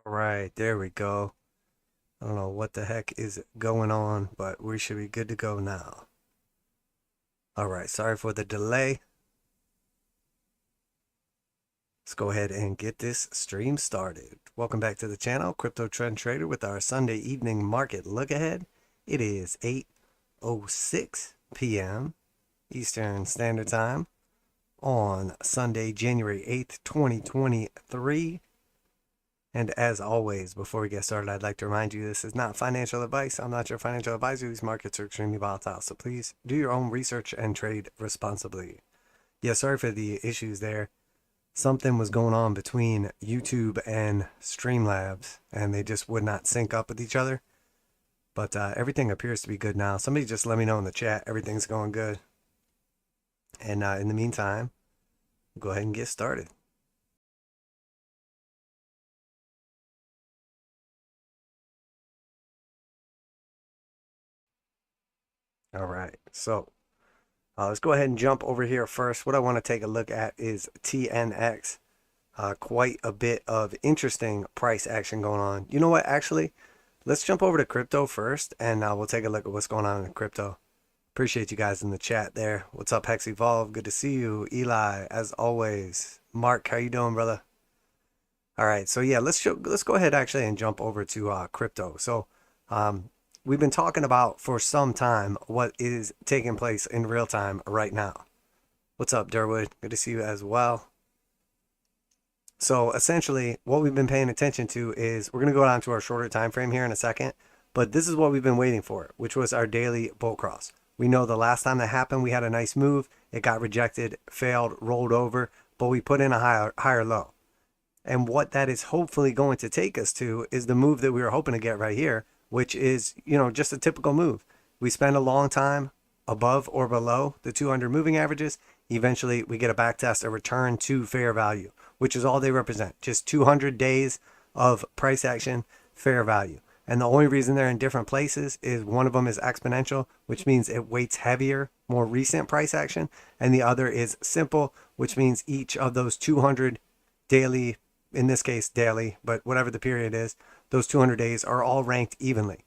All right, there we go. I don't know what the heck is going on, but we should be good to go now. All right, sorry for the delay. Let's go ahead and get this stream started. Welcome back to the channel, Crypto Trend Trader, with our Sunday evening market look ahead. It is 8:06 p.m. Eastern Standard Time on Sunday, January 8th, 2023. And as always, before we get started, I'd like to remind you this is not financial advice. I'm not your financial advisor. These markets are extremely volatile. So please do your own research and trade responsibly. Yeah, sorry for the issues there. Something was going on between YouTube and Streamlabs, and they just would not sync up with each other. But everything appears to be good now. Somebody just let me know in the chat everything's going good. And in the meantime, we'll go ahead and get started. All right, so let's go ahead and jump over here first. What I want to take a look at is TNX. Quite a bit of interesting price action going on. You know what? Actually, let's jump over to crypto first, and we'll take a look at what's going on in crypto. Appreciate you guys in the chat there. What's up, Hex Evolve? Good to see you. Eli, as always. Mark, how you doing, brother? All right, so yeah, let's go ahead actually and jump over to crypto. So we've been talking about for some time what is taking place in real time right now. What's up, Durwood? Good to see you as well. So essentially, what we've been paying attention to is we're going to go down to our shorter time frame here in a second, but this is what we've been waiting for, which was our daily bull cross. We know the last time that happened, we had a nice move. It got rejected, failed, rolled over, but we put in a higher low. And what that is hopefully going to take us to is the move that we were hoping to get right here, which is, just a typical move. We spend a long time above or below the 200 moving averages. Eventually, we get a back test, a return to fair value, which is all they represent. Just 200 days of price action, fair value. And the only reason they're in different places is one of them is exponential, which means it weights heavier, more recent price action. And the other is simple, which means each of those 200 daily, in this case daily, but whatever the period is, those 200 days are all ranked evenly.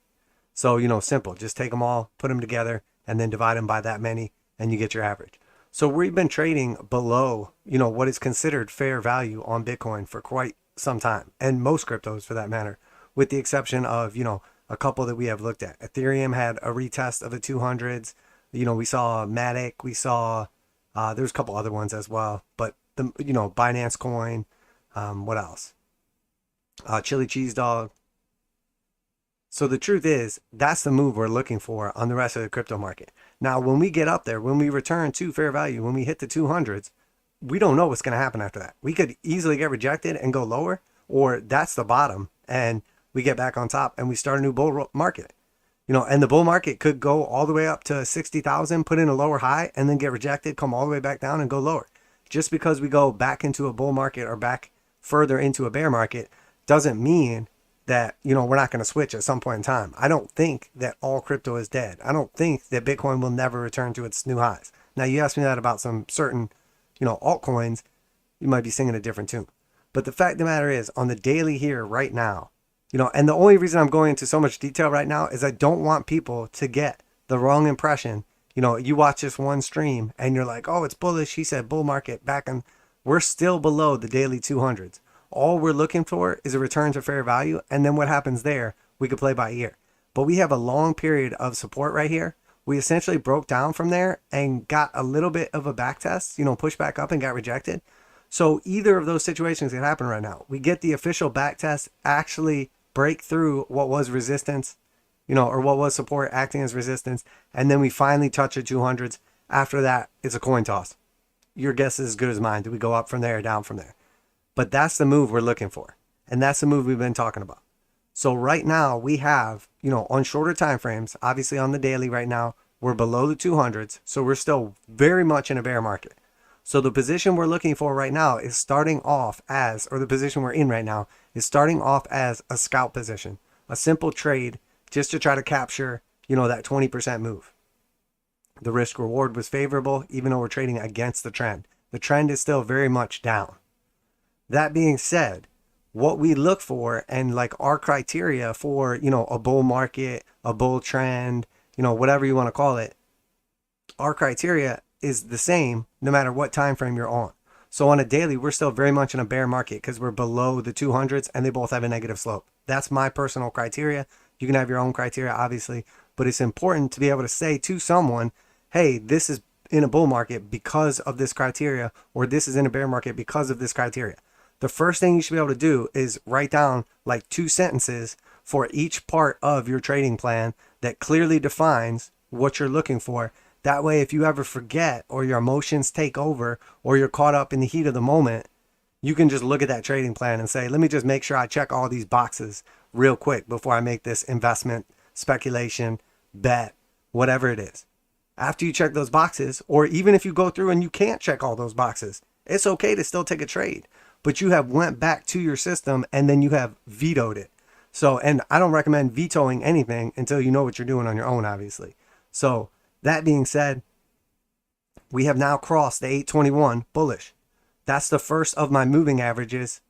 So, simple. Just take them all, put them together, and then divide them by that many, and you get your average. So we've been trading below, what is considered fair value on Bitcoin for quite some time, and most cryptos for that matter, with the exception of, a couple that we have looked at. Ethereum had a retest of the 200s. We saw Matic, we saw, there's a couple other ones as well, but the, Binance Coin, what else? Chili Cheese Dog. So the truth is, that's the move we're looking for on the rest of the crypto market. Now, when we get up there, when we return to fair value, when we hit the 200s, we don't know what's going to happen after that. We could easily get rejected and go lower, or that's the bottom, and we get back on top and we start a new bull market. And the bull market could go all the way up to 60,000, put in a lower high, and then get rejected, come all the way back down and go lower. Just because we go back into a bull market or back further into a bear market doesn't mean that, we're not going to switch at some point in time. I don't think that all crypto is dead. I don't think that Bitcoin will never return to its new highs. Now, you asked me that about some certain, altcoins, you might be singing a different tune. But the fact of the matter is, on the daily here right now, and the only reason I'm going into so much detail right now is I don't want people to get the wrong impression. You watch this one stream and you're like, oh, it's bullish. He said bull market back in. We're still below the daily 200s. All we're looking for is a return to fair value. And then what happens there, we could play by ear. But we have a long period of support right here. We essentially broke down from there and got a little bit of a back test, pushed back up and got rejected. So either of those situations can happen right now. We get the official back test, actually break through what was resistance, or what was support acting as resistance. And then we finally touch the 200s. After that, it's a coin toss. Your guess is as good as mine. Do we go up from there or down from there? But that's the move we're looking for. And that's the move we've been talking about. So right now we have, on shorter time frames, obviously on the daily right now, we're below the 200s. So we're still very much in a bear market. So the position we're looking for right now is starting off as, or the position we're in right now is starting off as a scalp position, a simple trade just to try to capture, that 20% move. The risk reward was favorable, even though we're trading against the trend. The trend is still very much down. That being said, what we look for and like our criteria for, a bull market, a bull trend, whatever you want to call it, our criteria is the same no matter what time frame you're on. So on a daily, we're still very much in a bear market because we're below the 200s and they both have a negative slope. That's my personal criteria. You can have your own criteria, obviously, but it's important to be able to say to someone, hey, this is in a bull market because of this criteria, or this is in a bear market because of this criteria. The first thing you should be able to do is write down like 2 sentences for each part of your trading plan that clearly defines what you're looking for. That way, if you ever forget or your emotions take over or you're caught up in the heat of the moment, you can just look at that trading plan and say, let me just make sure I check all these boxes real quick before I make this investment, speculation, bet, whatever it is. After you check those boxes, or even if you go through and you can't check all those boxes, it's okay to still take a trade, but you have went back to your system and then you have vetoed it. So, and I don't recommend vetoing anything until you know what you're doing on your own, obviously. So that being said, we have now crossed the 821 bullish. That's the first of my moving averages,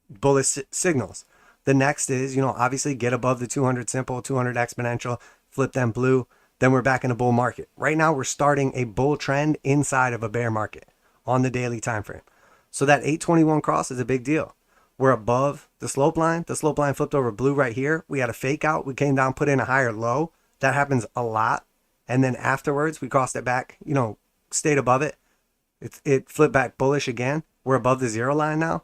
bullish signals. The next is, obviously get above the 200 simple, 200 exponential, flip them blue. Then we're back in a bull market. Right now, we're starting a bull trend inside of a bear market on the daily time frame. So that 821 cross is a big deal. We're above the slope line. The slope line flipped over blue right here. We had a fake out. We came down, put in a higher low. That happens a lot. And then afterwards, we crossed it back, stayed above it. It flipped back bullish again. We're above the 0 line now.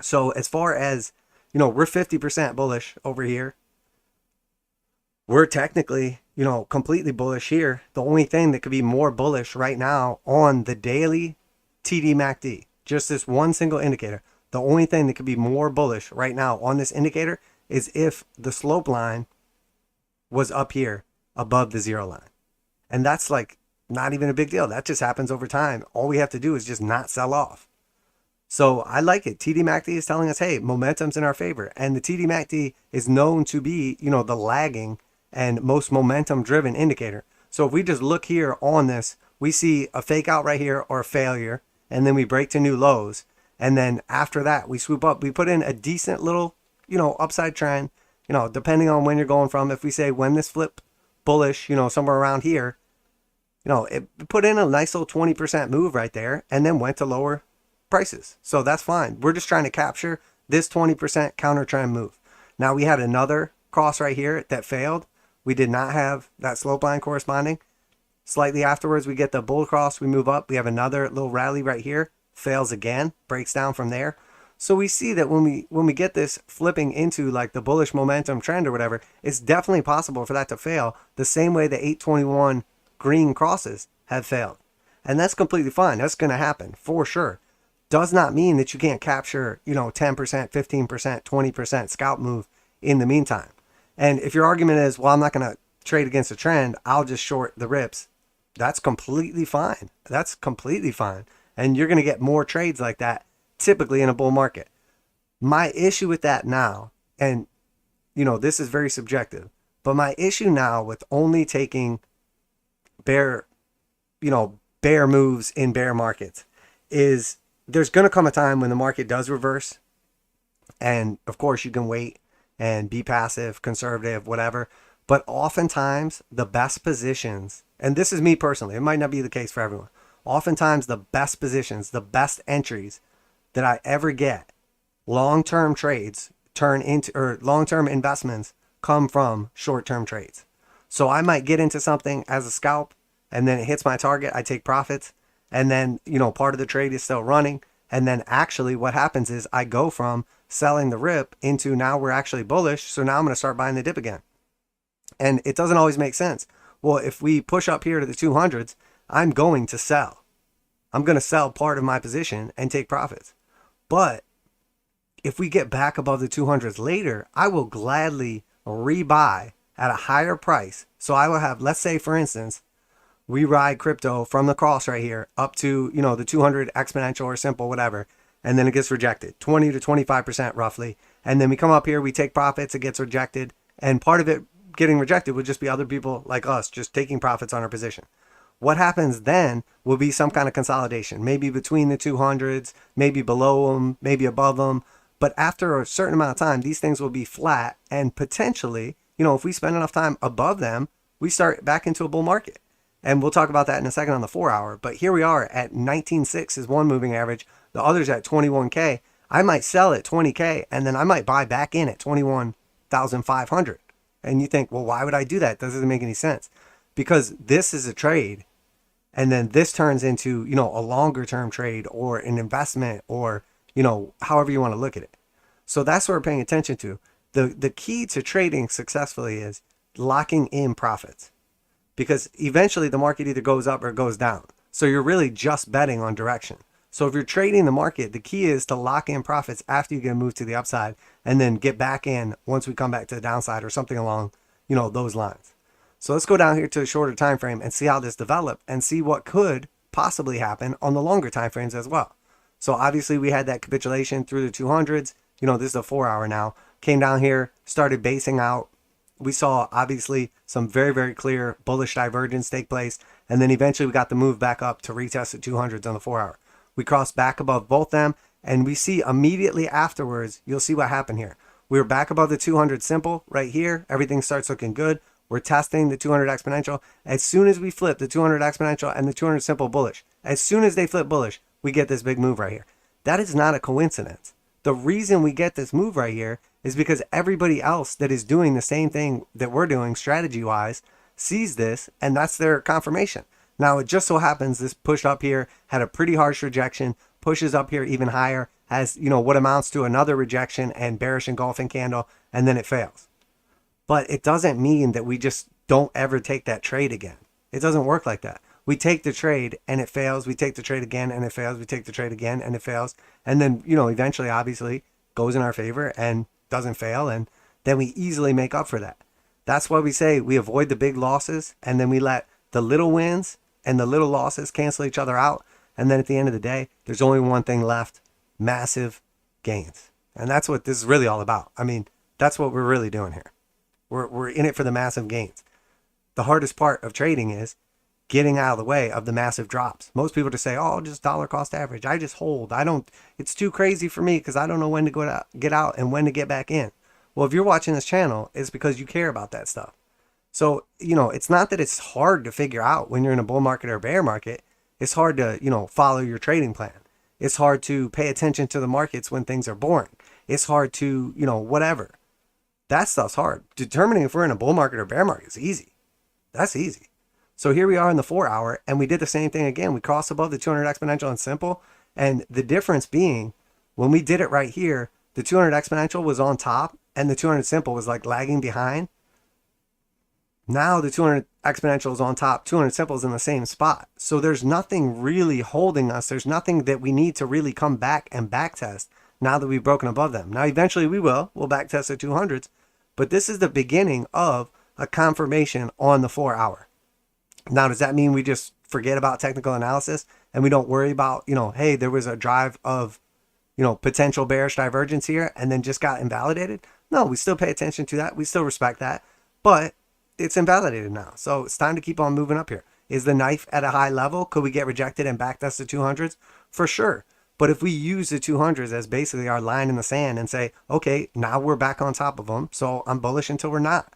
So as far as, we're 50% bullish over here. We're technically, completely bullish here. The only thing that could be more bullish right now on the daily TDMACD, just this one single indicator, the only thing that could be more bullish right now on this indicator is if the slope line was up here above the 0 line. And that's like not even a big deal. That just happens over time. All we have to do is just not sell off. So I like it. TDMACD is telling us, hey, momentum's in our favor. And the TDMACD is known to be, the lagging and most momentum driven indicator. So if we just look here on this, we see a fake out right here or a failure, and then we break to new lows. And then after that, we swoop up. We put in a decent little, upside trend, depending on when you're going from. If we say when this flip bullish, somewhere around here, it put in a nice little 20% move right there and then went to lower prices. So that's fine. We're just trying to capture this 20% counter trend move. Now we had another cross right here that failed. We did not have that slope line corresponding. Slightly afterwards, we get the bull cross. We move up. We have another little rally right here. Fails again. Breaks down from there. So we see that when we get this flipping into like the bullish momentum trend or whatever, it's definitely possible for that to fail the same way the 821 green crosses have failed. And that's completely fine. That's going to happen for sure. Does not mean that you can't capture, 10%, 15%, 20% scalp move in the meantime. And if your argument is, well, I'm not going to trade against a trend, I'll just short the rips. That's completely fine. That's completely fine. And you're going to get more trades like that typically in a bull market. My issue with that now, and this is very subjective, but my issue now with only taking bear moves in bear markets is there's going to come a time when the market does reverse. And of course you can wait and be passive, conservative, whatever. But oftentimes the best positions, and this is me personally, it might not be the case for everyone. Oftentimes the best positions, the best entries that I ever get, long-term trades long-term investments come from short-term trades. So I might get into something as a scalp and then it hits my target. I take profits and then, part of the trade is still running. And then actually what happens is I go from selling the rip into now we're actually bullish. So now I'm going to start buying the dip again. And it doesn't always make sense. Well, if we push up here to the 200s, I'm going to sell. I'm going to sell part of my position and take profits. But if we get back above the 200s later, I will gladly rebuy at a higher price. So I will have, let's say for instance, we ride crypto from the cross right here up to, the 200 exponential or simple, whatever. And then it gets rejected 20 to 25% roughly. And then we come up here, we take profits, it gets rejected. And part of it getting rejected would just be other people like us just taking profits on our position. What happens then will be some kind of consolidation, maybe between the 200s, maybe below them, maybe above them. But after a certain amount of time, these things will be flat, and potentially, if we spend enough time above them, we start back into a bull market. And we'll talk about that in a second on the 4 hour. But here we are at 19.6 is one moving average. The other's at 21K. I might sell at 20K, and then I might buy back in at 21,500. And you think, well, why would I do that? That doesn't make any sense. Because this is a trade, and then this turns into, a longer term trade or an investment, or, however you want to look at it. So that's what we're paying attention to. The key to trading successfully is locking in profits, because eventually the market either goes up or it goes down. So you're really just betting on direction. So if you're trading the market, the key is to lock in profits after you get a move to the upside, and then get back in once we come back to the downside or something along, those lines. So let's go down here to a shorter time frame and see how this developed, and see what could possibly happen on the longer time frames as well. So obviously we had that capitulation through the 200s. This is a 4 hour now. Came down here, started basing out. We saw obviously some very, very clear bullish divergence take place. And then eventually we got the move back up to retest the 200s on the 4 hour. We crossed back above both them, and we see immediately afterwards, you'll see what happened here. We were back above the 200 simple right here. Everything starts looking good. We're testing the 200 exponential. As soon as we flip the 200 exponential and the 200 simple bullish, as soon as they flip bullish, we get this big move right here. That is not a coincidence. The reason we get this move right here is because everybody else that is doing the same thing that we're doing strategy wise sees this, and that's their confirmation. Now it just so happens this push up here had a pretty harsh rejection, pushes up here even higher, has what amounts to another rejection and bearish engulfing candle, and then it fails. But it doesn't mean that we just don't ever take that trade again. It doesn't work like that. We take the trade and it fails. We take the trade again and it fails. We take the trade again and it fails. And then, eventually, obviously, goes in our favor and doesn't fail. And then we easily make up for that. That's why we say we avoid the big losses, and then we let the little wins and the little losses cancel each other out. And then at the end of the day, there's only one thing left: massive gains. And that's what this is really all about. I mean, that's what we're really doing here. We're in it for the massive gains. The hardest part of trading is getting out of the way of the massive drops. Most people just say, oh, just dollar cost average. I just hold. It's too crazy for me because I don't know when to get out and when to get back in. Well, if you're watching this channel, it's because you care about that stuff. So, it's not that it's hard to figure out when you're in a bull market or a bear market. It's hard to, follow your trading plan. It's hard to pay attention to the markets when things are boring. It's hard to, whatever. That stuff's hard. Determining if we're in a bull market or bear market is easy. That's easy. So here we are in the 4 hour, and we did the same thing again. We crossed above the 200 exponential and simple. And the difference being, when we did it right here, the 200 exponential was on top and the 200 simple was like lagging behind. Now the 200 exponential is on top, 200 simple is in the same spot. So there's nothing really holding us. There's nothing that we need to really come back and back test now that we've broken above them. Now eventually we'll back test the 200s, but this is the beginning of a confirmation on the 4 hour. Now, does that mean we just forget about technical analysis and we don't worry about, hey, there was a drive of, potential bearish divergence here and then just got invalidated? No, we still pay attention to that. We still respect that, but it's invalidated now. So it's time to keep on moving up here. Is the knife at a high level? Could we get rejected and back test the 200s? For sure. But if we use the 200s as basically our line in the sand and say, okay, now we're back on top of them, so I'm bullish until we're not.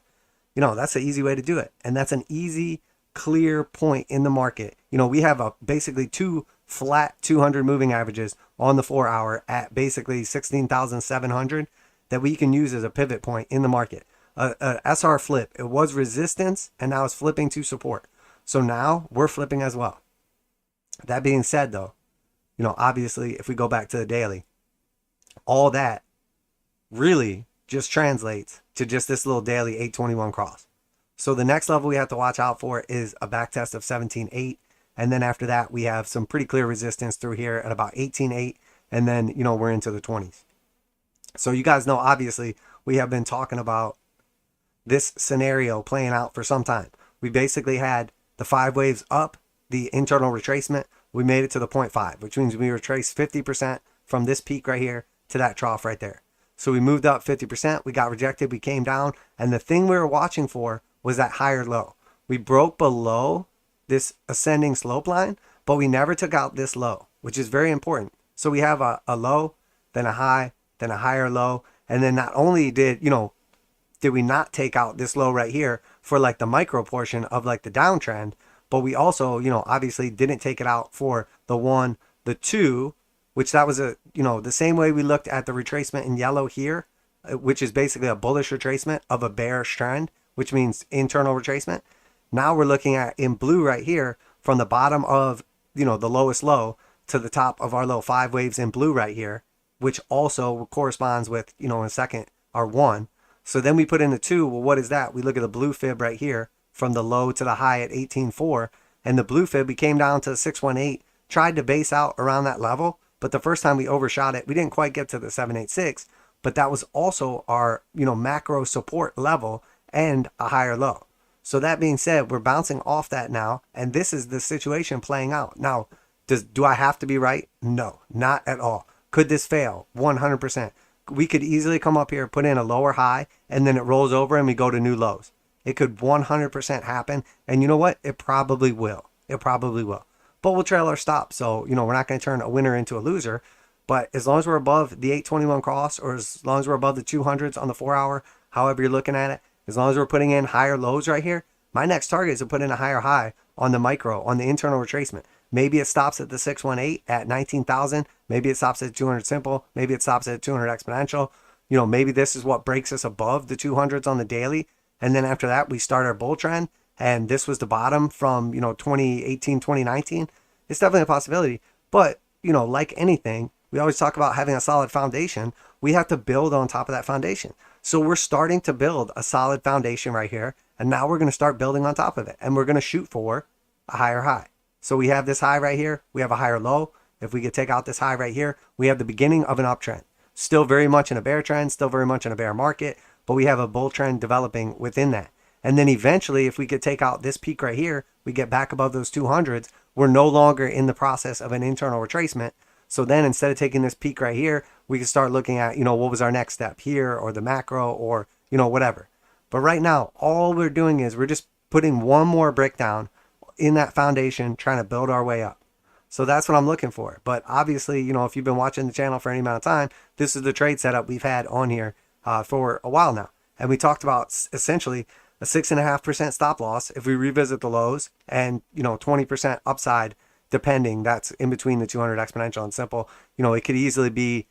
That's the easy way to do it. And that's an easy, clear point in the market. We have basically two flat 200 moving averages on the 4 hour at basically 16,700 that we can use as a pivot point in the market. A SR flip, it was resistance and now it's flipping to support. So now we're flipping as well. That being said though, obviously if we go back to the daily, all that really just translates to just this little daily 821 cross. So the next level we have to watch out for is a back test of 17.8. And then after that, we have some pretty clear resistance through here at about 18.8. And then, we're into the 20s. So you guys know, obviously, we have been talking about this scenario playing out for some time. We basically had the 5 waves up, the internal retracement. We made it to the 0.5, which means we retraced 50% from this peak right here to that trough right there. So we moved up 50%. We got rejected. We came down. And the thing we were watching for was that higher low. We broke below this ascending slope line, but we never took out this low, which is very important. So we have a low, then a high, then a higher low. And then not only did we not take out this low right here for like the micro portion of like the downtrend, but we also, obviously didn't take it out for the 1, the 2, which that was the same way we looked at the retracement in yellow here, which is basically a bullish retracement of a bearish trend, which means internal retracement. Now we're looking at in blue right here from the bottom of, the lowest low to the top of our low 5 waves in blue right here, which also corresponds with, in a second, our 1. So then we put in the 2. Well, what is that? We look at the blue fib right here from the low to the high at 18.4. And the blue fib, we came down to 618, tried to base out around that level. But the first time we overshot it, we didn't quite get to the 786. But that was also our, macro support level and a higher low. So that being said, we're bouncing off that now. And this is the situation playing out. Now, do I have to be right? No, not at all. Could this fail? 100%. We could easily come up here, put in a lower high, and then it rolls over and we go to new lows. It could 100% happen. And you know what? It probably will. It probably will. But we'll trail our stop. So, we're not going to turn a winner into a loser. But as long as we're above the 821 cross, or as long as we're above the 200s on the 4 hour, however you're looking at it, as long as we're putting in higher lows right here, my next target is to put in a higher high on the micro, on the internal retracement. Maybe it stops at the 618 at 19,000. Maybe it stops at 200 simple. Maybe it stops at 200 exponential. Maybe this is what breaks us above the 200s on the daily. And then after that, we start our bull trend. And this was the bottom from, 2018, 2019. It's definitely a possibility. But, like anything, we always talk about having a solid foundation. We have to build on top of that foundation. So we're starting to build a solid foundation right here. And now we're going to start building on top of it. And we're going to shoot for a higher high. So we have this high right here. We have a higher low. If we could take out this high right here, we have the beginning of an uptrend. Still very much in a bear trend, still very much in a bear market, but we have a bull trend developing within that. And then eventually, if we could take out this peak right here, we get back above those 200s, we're no longer in the process of an internal retracement. So then instead of taking this peak right here, we can start looking at, what was our next step here, or the macro, or, whatever. But right now, all we're doing is we're just putting one more brick down in that foundation, trying to build our way up. So that's what I'm looking for. But obviously, if you've been watching the channel for any amount of time, this is the trade setup we've had on here for a while now. And we talked about essentially a 6.5% stop loss if we revisit the lows, and 20% upside depending. That's in between the 200 exponential and simple. It could easily be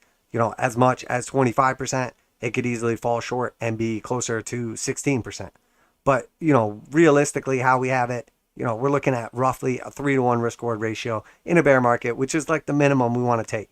as much as 25%. It could easily fall short and be closer to 16%. But realistically, how we have it, we're looking at roughly a 3-to-1 risk reward ratio in a bear market, which is like the minimum we want to take.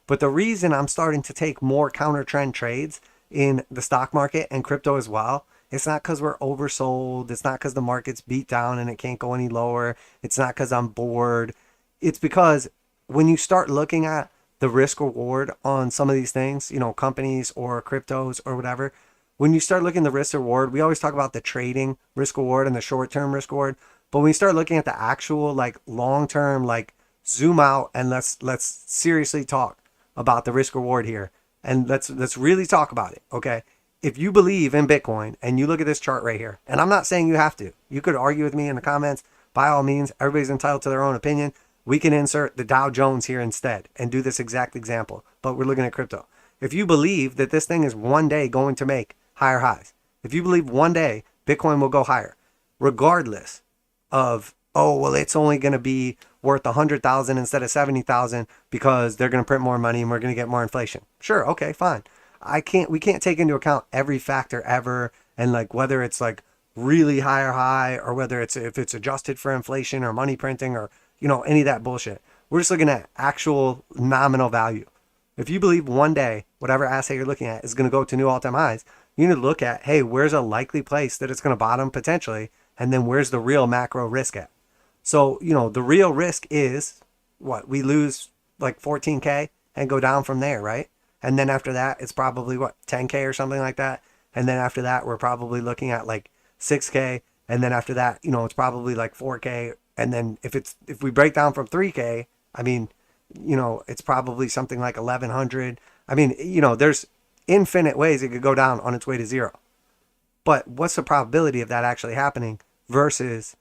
But the reason I'm starting to take more counter trend trades in the stock market and crypto as well, it's not because we're oversold. It's not because the market's beat down and it can't go any lower. It's not because I'm bored. It's because when you start looking at the risk reward on some of these things, companies or cryptos or whatever, when you start looking at the risk reward, we always talk about the trading risk reward and the short-term risk reward. But when you start looking at the actual long-term, zoom out and let's seriously talk about the risk reward here. And let's really talk about it. Okay. If you believe in Bitcoin and you look at this chart right here, and I'm not saying you have to, you could argue with me in the comments, by all means, everybody's entitled to their own opinion. We can insert the Dow Jones here instead and do this exact example, but we're looking at crypto. If you believe that this thing is one day going to make higher highs, if you believe one day Bitcoin will go higher, regardless of, it's only going to be worth 100,000 instead of 70,000 because they're going to print more money and we're going to get more inflation. Sure. Okay, fine. We can't take into account every factor ever. And whether it's really high or high, or whether if it's adjusted for inflation or money printing or, any of that bullshit. We're just looking at actual nominal value. If you believe one day, whatever asset you're looking at is going to go to new all-time highs, you need to look at, hey, where's a likely place that it's going to bottom potentially? And then where's the real macro risk at? So, the real risk is what? We lose 14K and go down from there, right? And then after that, it's probably 10K or something like that. And then after that, we're probably looking at 6K. And then after that, it's probably 4K. And then if we break down from 3K, it's probably something like 1100. There's infinite ways it could go down on its way to zero. But what's the probability of that actually happening versus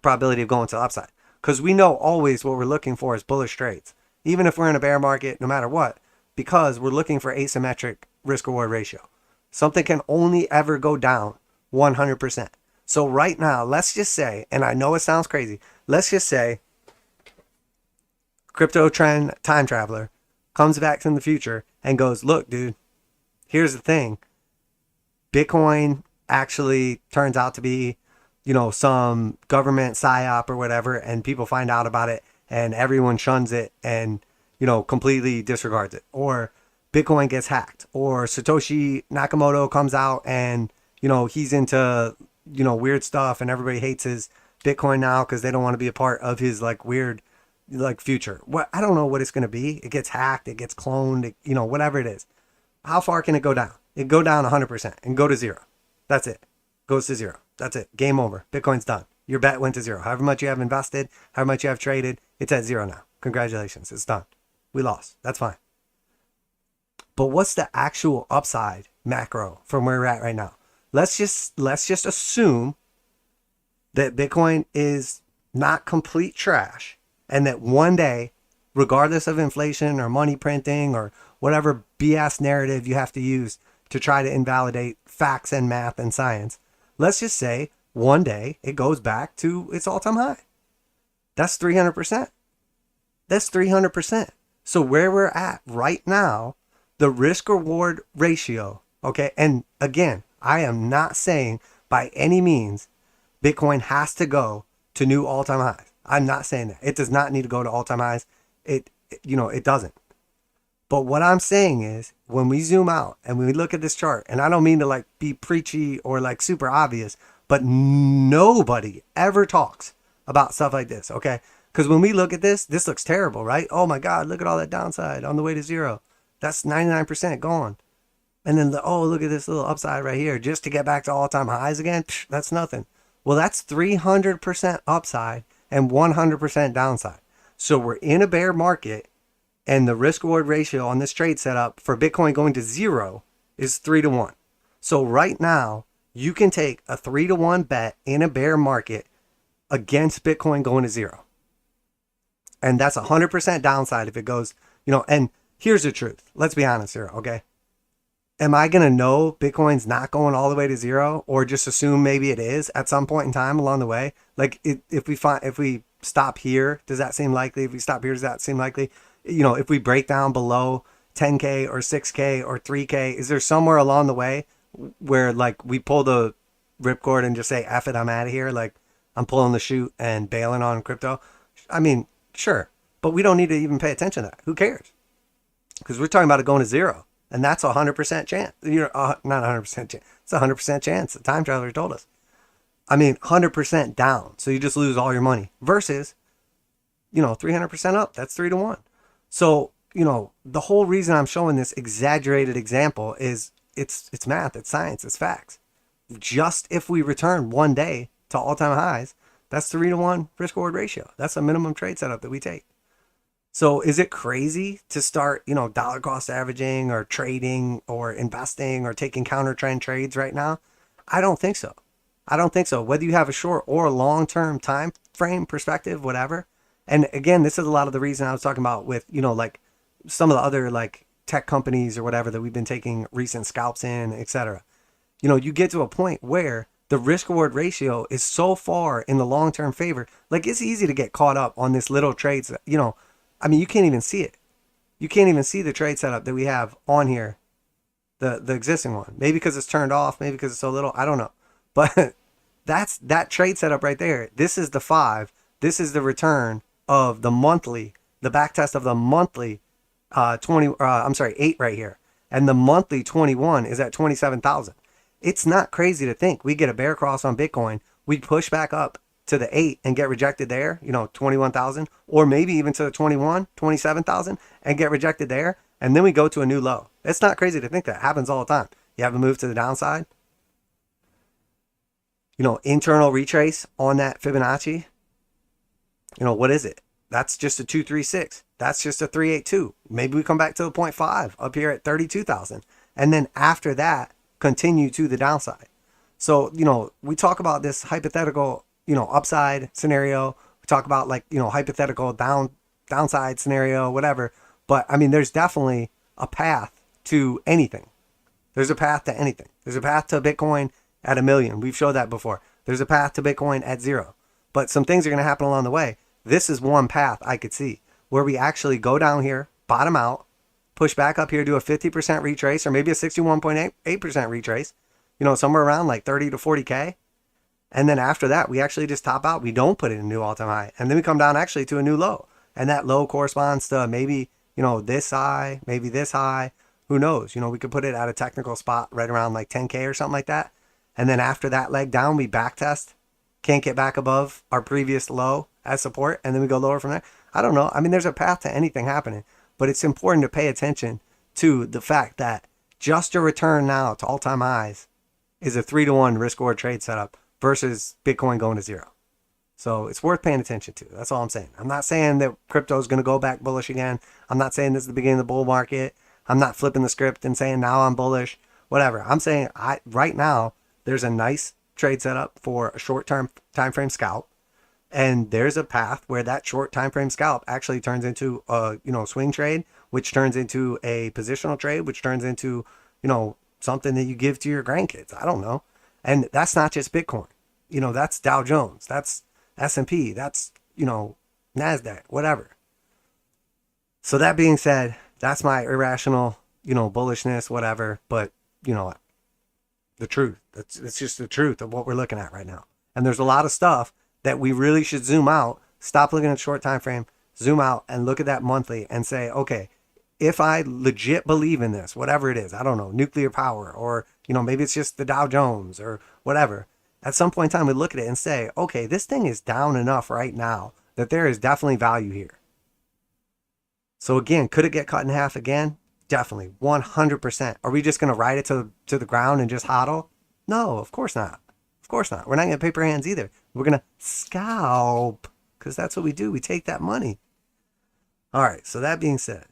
probability of going to the upside? Because we know always what we're looking for is bullish trades. Even if we're in a bear market, no matter what, because we're looking for asymmetric risk reward ratio. Something can only ever go down 100%. So right now, let's just say, and I know it sounds crazy, let's just say crypto trend time traveler comes back from the future and goes, look, dude, here's the thing. Bitcoin actually turns out to be, some government psyop or whatever, and people find out about it and everyone shuns it and, completely disregards it. Or Bitcoin gets hacked, or Satoshi Nakamoto comes out and, he's into, weird stuff and everybody hates his Bitcoin now because they don't want to be a part of his weird future. What, I don't know what it's going to be. It gets hacked, it gets cloned, whatever it is. How far can it go down? It go down 100% and go to zero. That's it. Goes to zero. That's it. Game over. Bitcoin's done. Your bet went to zero. However much you have invested, however much you have traded, it's at zero now. Congratulations. It's done. We lost. That's fine. But what's the actual upside macro from where we're at right now? Let's just assume that Bitcoin is not complete trash and that one day, regardless of inflation or money printing or whatever BS narrative you have to use to try to invalidate facts and math and science, let's just say one day it goes back to its all-time high. That's 300%. That's 300%. So where we're at right now, the risk reward ratio, okay, and again, I am not saying by any means Bitcoin has to go to new all-time highs. I'm not saying that. It does not need to go to all-time highs. It doesn't. But what I'm saying is when we zoom out and we look at this chart, and I don't mean to be preachy or super obvious, but nobody ever talks about stuff like this, okay? Because when we look at this looks terrible, right? Oh my God, look at all that downside on the way to zero. That's 99% gone. And then, look at this little upside right here just to get back to all-time highs again. Psh, that's nothing. Well, that's 300% upside and 100% downside. So we're in a bear market, and the risk reward ratio on this trade setup for Bitcoin going to zero is 3-to-1. So right now, you can take a 3-to-1 bet in a bear market against Bitcoin going to zero. And that's 100% downside if it goes, and here's the truth. Let's be honest here, okay? Am I going to know Bitcoin's not going all the way to zero, or just assume maybe it is at some point in time along the way? If we stop here, does that seem likely? If we stop here, does that seem likely? If we break down below 10K or 6K or 3K, is there somewhere along the way where we pull the ripcord and just say, F it, I'm out of here. I'm pulling the chute and bailing on crypto. I mean, sure, but we don't need to even pay attention to that. Who cares? Because we're talking about it going to zero. And that's 100% chance. Not 100% chance. It's 100% chance. The time traveler told us. 100% down. So you just lose all your money. Versus, 300% up. That's 3-to-1. So, the whole reason I'm showing this exaggerated example is it's math, it's science, it's facts. Just if we return one day to all-time highs, that's 3-to-1 risk reward ratio. That's a minimum trade setup that we take. So is it crazy to start, dollar cost averaging or trading or investing or taking counter trend trades right now? I don't think so. Whether you have a short or long-term time frame perspective, whatever. And again, this is a lot of the reason I was talking about with, some of the other tech companies or whatever that we've been taking recent scalps in, etc. You get to a point where the risk reward ratio is so far in the long-term favor. It's easy to get caught up on this little trades, you can't even see it. You can't even see the trade setup that we have on here, the existing one. Maybe because it's turned off, maybe because it's so little, I don't know. But that's that trade setup right there. This is the 5. This is the return of the monthly, the back test of the monthly 8 right here. And the monthly 21 is at 27,000. It's not crazy to think we get a bear cross on Bitcoin, we push back up to the 8 and get rejected there, 21,000, or maybe even to the 27,000 and get rejected there. And then we go to a new low. It's not crazy to think that happens all the time. You have a move to the downside, internal retrace on that Fibonacci. What is it? That's just a 236. That's just a 382. Maybe we come back to the 0.5 up here at 32,000. And then after that, continue to the downside. So, we talk about this hypothetical upside scenario. We talk about hypothetical downside scenario, whatever. But there's definitely a path to anything. There's a path to anything. There's a path to Bitcoin at 1 million. We've showed that before. There's a path to Bitcoin at 0. But some things are going to happen along the way. This is one path I could see where we actually go down here, bottom out, push back up here, do a 50% retrace or maybe a 61.8% retrace, somewhere around like 30 to 40K. And then after that, we actually just top out. We don't put it in a new all-time high. And then we come down actually to a new low. And that low corresponds to maybe, this high, maybe this high. Who knows? We could put it at a technical spot right around like 10K or something like that. And then after that leg down, we back test. Can't get back above our previous low as support. And then we go lower from there. I don't know. I mean, there's a path to anything happening. But it's important to pay attention to the fact that just a return now to all-time highs is a 3-to-1 risk-reward trade setup versus Bitcoin going to 0. So it's worth paying attention to. That's all I'm saying. I'm not saying that crypto is going to go back bullish again. I'm not saying this is the beginning of the bull market. I'm not flipping the script and saying now I'm bullish, whatever. I'm saying right now there's a nice trade setup for a short-term time frame scalp. And there's a path where that short time frame scalp actually turns into a swing trade, which turns into a positional trade, which turns into something that you give to your grandkids. I don't know. And that's not just Bitcoin. That's Dow Jones. That's S&P. That's NASDAQ, whatever. So that being said, that's my irrational bullishness, whatever. But the truth. It's just the truth of what we're looking at right now. And there's a lot of stuff that we really should zoom out, stop looking at short time frame, zoom out and look at that monthly and say, okay, if I legit believe in this, whatever it is, I don't know, nuclear power, or, maybe it's just the Dow Jones or whatever. At some point in time, we look at it and say, okay, this thing is down enough right now that there is definitely value here. So again, could it get cut in half again? Definitely, 100%. Are we just going to ride it to the ground and just hodl? No, of course not. Of course not. We're not going to paper hands either. We're going to scalp because that's what we do. We take that money. All right. So that being said,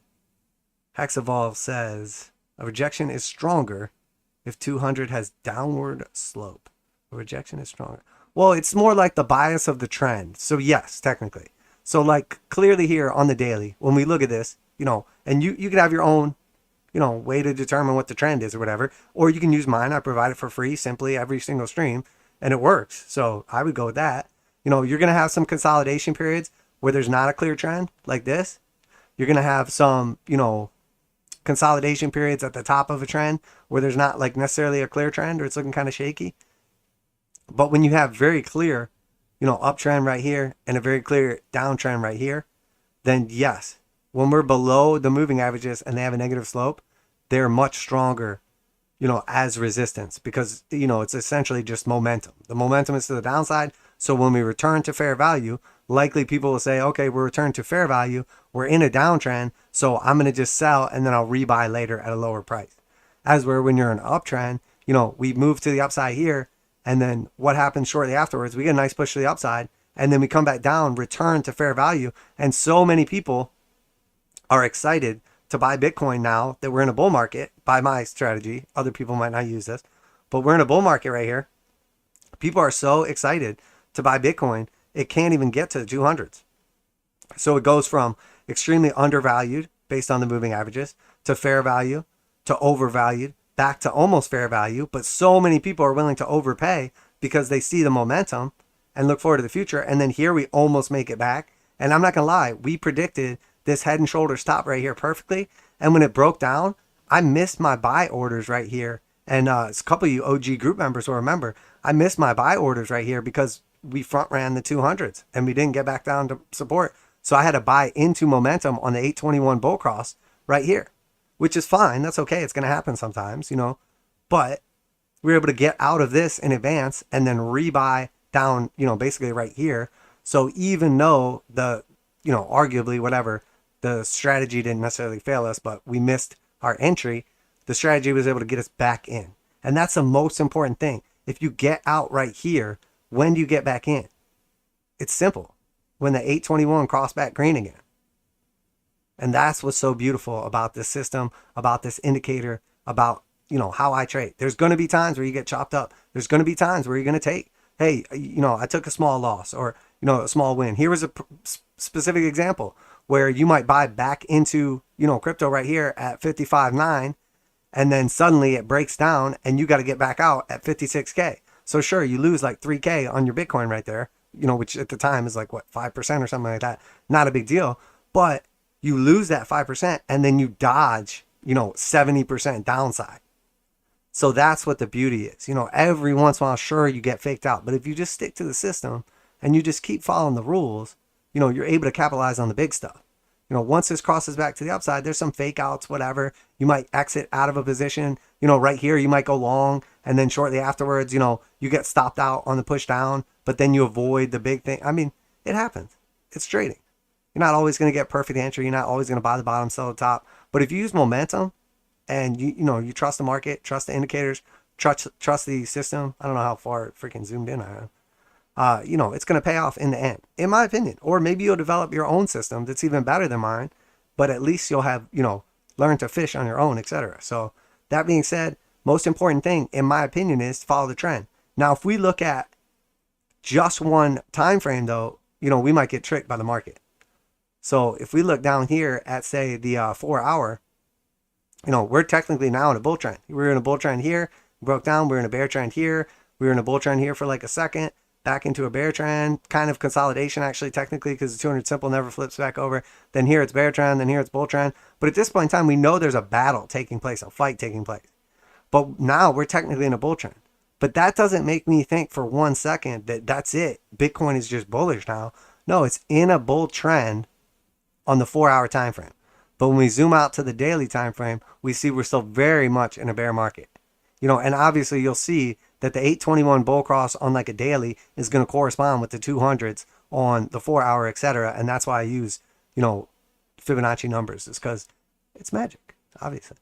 Hexevolve says a rejection is stronger if 200 has downward slope. A rejection is stronger. Well, it's more like the bias of the trend. So yes, technically. So like clearly here on the daily, when we look at this, and you can have your own, way to determine what the trend is or whatever, or you can use mine. I provide it for free, simply every single stream. And it works. So I would go with that. You're going to have some consolidation periods where there's not a clear trend like this. You're going to have some, consolidation periods at the top of a trend where there's not like necessarily a clear trend or it's looking kind of shaky. But when you have very clear, uptrend right here and a very clear downtrend right here, then yes, when we're below the moving averages and they have a negative slope, they're much stronger as resistance because, it's essentially just momentum. The momentum is to the downside. So when we return to fair value, likely people will say, okay, we're returned to fair value. We're in a downtrend. So I'm going to just sell and then I'll rebuy later at a lower price. As where when you're in an uptrend, we move to the upside here. And then what happens shortly afterwards, we get a nice push to the upside and then we come back down, return to fair value. And so many people are excited to buy Bitcoin now that we're in a bull market by my strategy. Other people might not use this, but we're in a bull market right here. People are so excited to buy Bitcoin, it can't even get to the 200s. So it goes from extremely undervalued based on the moving averages to fair value to overvalued back to almost fair value. But so many people are willing to overpay because they see the momentum and look forward to the future. And then here we almost make it back. And I'm not going to lie, we predicted this head and shoulder stop right here perfectly. And when it broke down, I missed my buy orders right here. And a couple of you OG group members will remember, I missed my buy orders right here because we front ran the 200s and we didn't get back down to support. So I had to buy into momentum on the 821 bull cross right here, which is fine. That's okay. It's going to happen sometimes, but we were able to get out of this in advance and then rebuy down, basically right here. So even though the, arguably whatever, the strategy didn't necessarily fail us, but we missed our entry, the strategy was able to get us back in. And that's the most important thing. If you get out right here, when do you get back in? It's simple. When the 821 cross back green again. And that's what's so beautiful about this system, about this indicator, about, how I trade. There's going to be times where you get chopped up. There's going to be times where you're going to take, hey, I took a small loss or, a small win. Here was a specific example where you might buy back into, crypto right here at 55.9, and then suddenly it breaks down and you got to get back out at 56K. So sure, you lose like 3K on your Bitcoin right there, which at the time is like what, 5% or something like that. Not a big deal, but you lose that 5% and then you dodge, 70% downside. So that's what the beauty is. Every once in a while, sure, you get faked out, but if you just stick to the system and you just keep following the rules, you're able to capitalize on the big stuff. Once this crosses back to the upside, there's some fake outs, whatever. You might exit out of a position, right here, you might go long. And then shortly afterwards, you get stopped out on the push down, but then you avoid the big thing. I mean, it happens. It's trading. You're not always going to get perfect entry. You're not always going to buy the bottom, sell the top. But if you use momentum and you trust the market, trust the indicators, trust the system. I don't know how far freaking zoomed in I am. It's going to pay off in the end, in my opinion. Or maybe you'll develop your own system that's even better than mine, but at least you'll have, learned to fish on your own, etc. So that being said, most important thing, in my opinion, is to follow the trend. Now, if we look at just one time frame, though, we might get tricked by the market. So if we look down here at, say, the 4 hour, we're technically now in a bull trend. We were in a bull trend here, broke down. We're in a bear trend here. We were in a bull trend here for like a second, back into a bear trend, kind of consolidation actually technically, because the 200 simple never flips back over. Then here it's bear trend, then here it's bull trend. But at this point in time, we know there's a battle taking place, a fight taking place. But now we're technically in a bull trend. But that doesn't make me think for 1 second that that's it. Bitcoin is just bullish now. No, it's in a bull trend on the 4 hour time frame. But when we zoom out to the daily time frame, we see we're still very much in a bear market. And obviously you'll see that the 821 bull cross on like a daily is going to correspond with the 200s on the 4 hour, etc. And that's why I use, Fibonacci numbers, is because it's magic, obviously.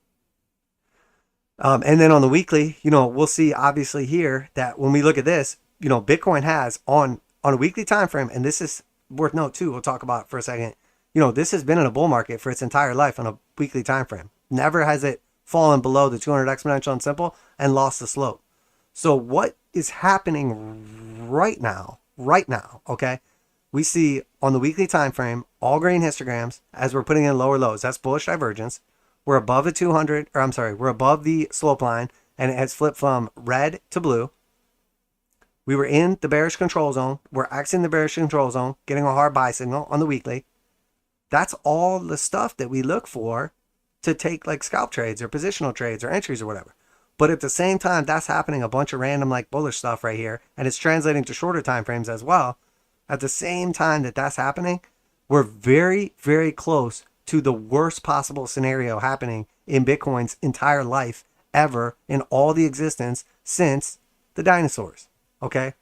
And then on the weekly, we'll see obviously here that when we look at this, Bitcoin has on a weekly time frame, and this is worth note too, we'll talk about it for a second. This has been in a bull market for its entire life on a weekly time frame. Never has it fallen below the 200 exponential and simple and lost the slope. So what is happening right now, okay? We see on the weekly time frame, all green histograms as we're putting in lower lows. That's bullish divergence. We're above the 200, or I'm sorry, we're above the slope line, and it has flipped from red to blue. We were in the bearish control zone. We're exiting the bearish control zone, getting a hard buy signal on the weekly. That's all the stuff that we look for to take like scalp trades or positional trades or entries or whatever. But at the same time, that's happening a bunch of random like bullish stuff right here, and it's translating to shorter time frames as well. At the same time that that's happening, we're very, very close to the worst possible scenario happening in Bitcoin's entire life ever, in all the existence since the dinosaurs, okay?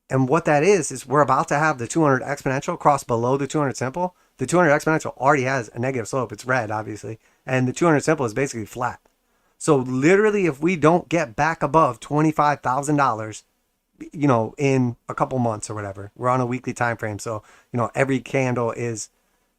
And what that is we're about to have the 200 exponential cross below the 200 simple. The 200 exponential already has a negative slope. It's red, obviously. And the 200 simple is basically flat. So literally, if we don't get back above $25,000, in a couple months or whatever, we're on a weekly time frame. So, every candle is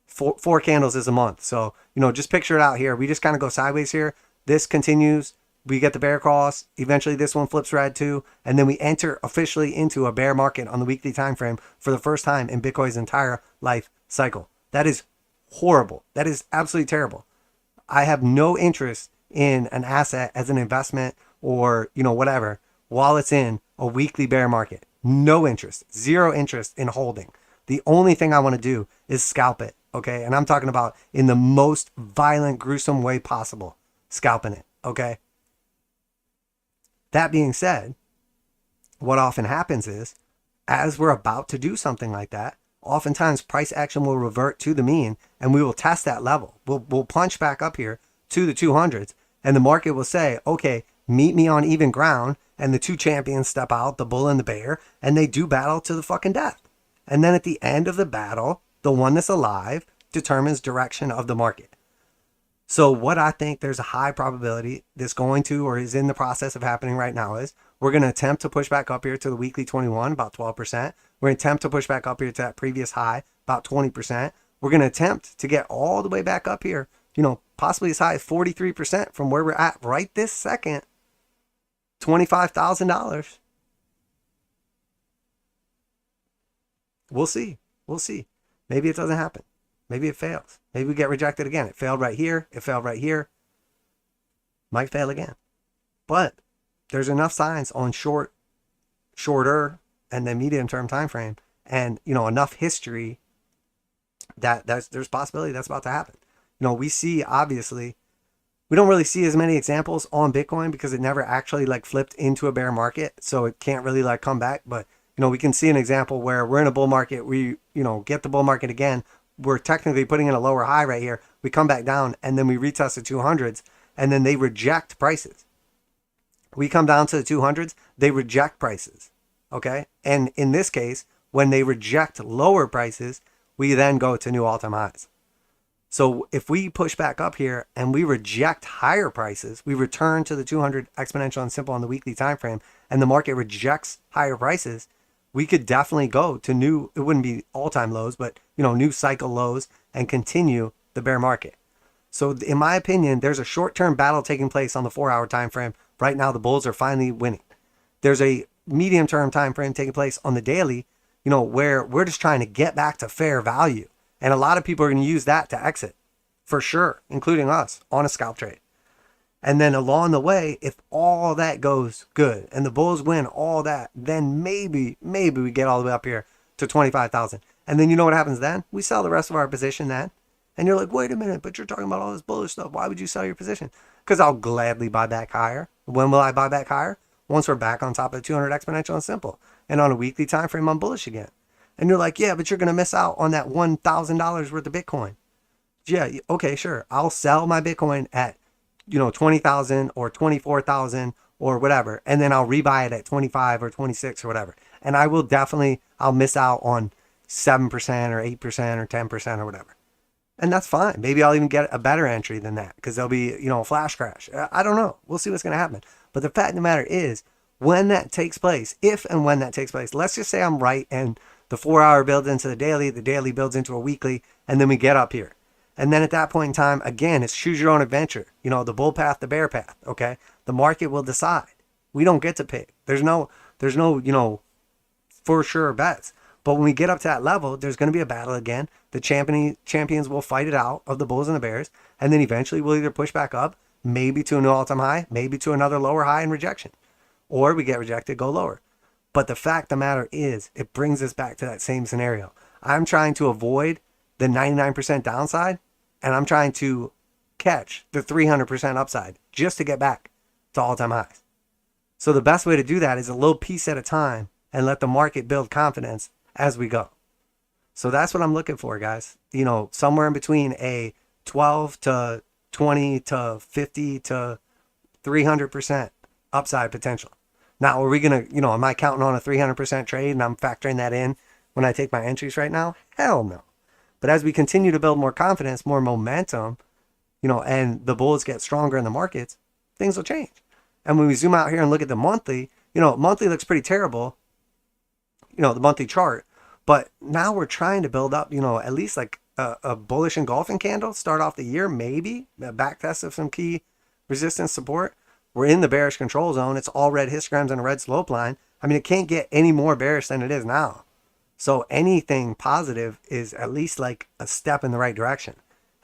four candles is a month. So, just picture it out here. We just kind of go sideways here. This continues. We get the bear cross. Eventually, this one flips red too. And then we enter officially into a bear market on the weekly time frame for the first time in Bitcoin's entire life cycle. That is horrible. That is absolutely terrible. I have no interest in an asset as an investment or, whatever, while it's in a weekly bear market. No interest, zero interest in holding. The only thing I want to do is scalp it, okay? And I'm talking about in the most violent, gruesome way possible, scalping it, okay? That being said, what often happens is, as we're about to do something like that, oftentimes price action will revert to the mean and we will test that level. We'll punch back up here to the 200s and the market will say, okay, meet me on even ground. And the two champions step out, the bull and the bear, and they do battle to the fucking death. And then at the end of the battle, the one that's alive determines direction of the market. So what I think there's a high probability that's going to, or is in the process of happening right now, is we're going to attempt to push back up here to the weekly 21, about 12%. We're going to attempt to push back up here to that previous high, about 20%. We're going to attempt to get all the way back up here, possibly as high as 43% from where we're at right this second, $25,000. We'll see. Maybe it doesn't happen. Maybe it fails. Maybe we get rejected again. It failed right here. It failed right here. Might fail again. But there's enough signs on shorter, and then medium-term time frame, and enough history that there's possibility that's about to happen. We see, obviously, we don't really see as many examples on Bitcoin because it never actually like flipped into a bear market, so it can't really like come back. But we can see an example where we're in a bull market, we get the bull market again, we're technically putting in a lower high right here, we come back down, and then we retest the 200s, and then they reject prices. We come down to the 200s, they reject prices. Okay. And in this case, when they reject lower prices, we then go to new all-time highs. So if we push back up here and we reject higher prices, we return to the 200 exponential and simple on the weekly time frame, and the market rejects higher prices, we could definitely go to new, it wouldn't be all-time lows, but new cycle lows, and continue the bear market. So in my opinion, there's a short-term battle taking place on the 4-hour time frame. Right now, the bulls are finally winning. There's a medium-term time frame taking place on the daily, where we're just trying to get back to fair value. And a lot of people are going to use that to exit, for sure, including us, on a scalp trade. And then along the way, if all that goes good and the bulls win all that, then maybe we get all the way up here to 25,000. And then you know what happens then? We sell the rest of our position then. And you're like, wait a minute, but you're talking about all this bullish stuff. Why would you sell your position? Because I'll gladly buy back higher. When will I buy back higher? Once we're back on top of the 200 exponential and simple. And on a weekly time frame, I'm bullish again. And you're like, yeah, but you're going to miss out on that $1,000 worth of Bitcoin. Yeah, okay, sure. I'll sell my Bitcoin at, 20,000 or 24,000 or whatever. And then I'll rebuy it at 25 or 26 or whatever. And I will definitely, I'll miss out on 7% or 8% or 10% or whatever. And that's fine. Maybe I'll even get a better entry than that because there'll be, a flash crash. I don't know. We'll see what's going to happen. But the fact of the matter is, when that takes place, if and when that takes place, let's just say I'm right and the 4-hour builds into the daily builds into a weekly, and then we get up here. And then at that point in time, again, it's choose your own adventure. The bull path, the bear path, okay? The market will decide. We don't get to pick. There's no, for sure bets. But when we get up to that level, there's going to be a battle again. The champions will fight it out of the bulls and the bears. And then eventually we'll either push back up, maybe to a new all-time high, maybe to another lower high in rejection. Or we get rejected, go lower. But the fact of the matter is, it brings us back to that same scenario. I'm trying to avoid the 99% downside, and I'm trying to catch the 300% upside just to get back to all-time highs. So the best way to do that is a little piece at a time and let the market build confidence as we go. So that's what I'm looking for, guys. Somewhere in between a 12 to 20 to 50 to 300% upside potential. Now, are we going to, am I counting on a 300% trade and I'm factoring that in when I take my entries right now? Hell no. But as we continue to build more confidence, more momentum, and the bulls get stronger in the markets, things will change. And when we zoom out here and look at the monthly, monthly looks pretty terrible, the monthly chart. But now we're trying to build up, at least like a bullish engulfing candle, start off the year, maybe a back test of some key resistance support. We're in the bearish control zone. It's all red histograms and a red slope line. I mean, it can't get any more bearish than it is now. So anything positive is at least like a step in the right direction.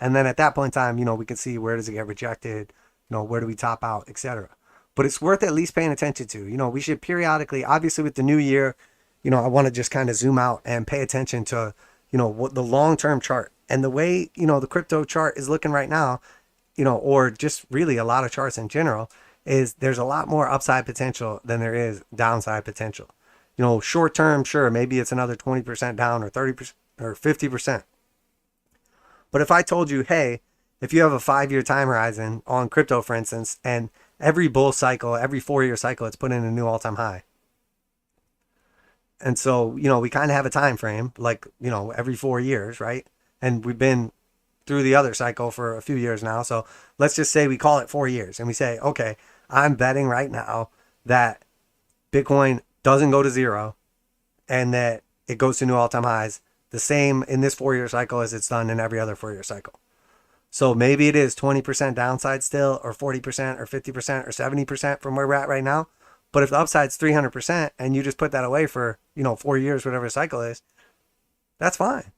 And then at that point in time, we can see where does it get rejected, where do we top out, etc. But it's worth at least paying attention to. We should periodically, obviously with the new year, I want to just kind of zoom out and pay attention to, what the long-term chart and the way, the crypto chart is looking right now, or just really a lot of charts in general, is there's a lot more upside potential than there is downside potential. Short term, sure, maybe it's another 20% down or 30% or 50%. But if I told you, hey, if you have a 5-year time horizon on crypto, for instance, and every bull cycle, every 4-year cycle, it's put in a new all-time high. And so, we kind of have a time frame, like, every 4 years, right? And we've been through the other cycle for a few years now. So let's just say we call it 4 years and we say, okay, I'm betting right now that Bitcoin doesn't go to zero and that it goes to new all-time highs the same in this 4-year cycle as it's done in every other 4-year cycle. So maybe it is 20% downside still, or 40% or 50% or 70% from where we're at right now. But if the upside's 300% and you just put that away for, 4 years, whatever the cycle is, that's fine.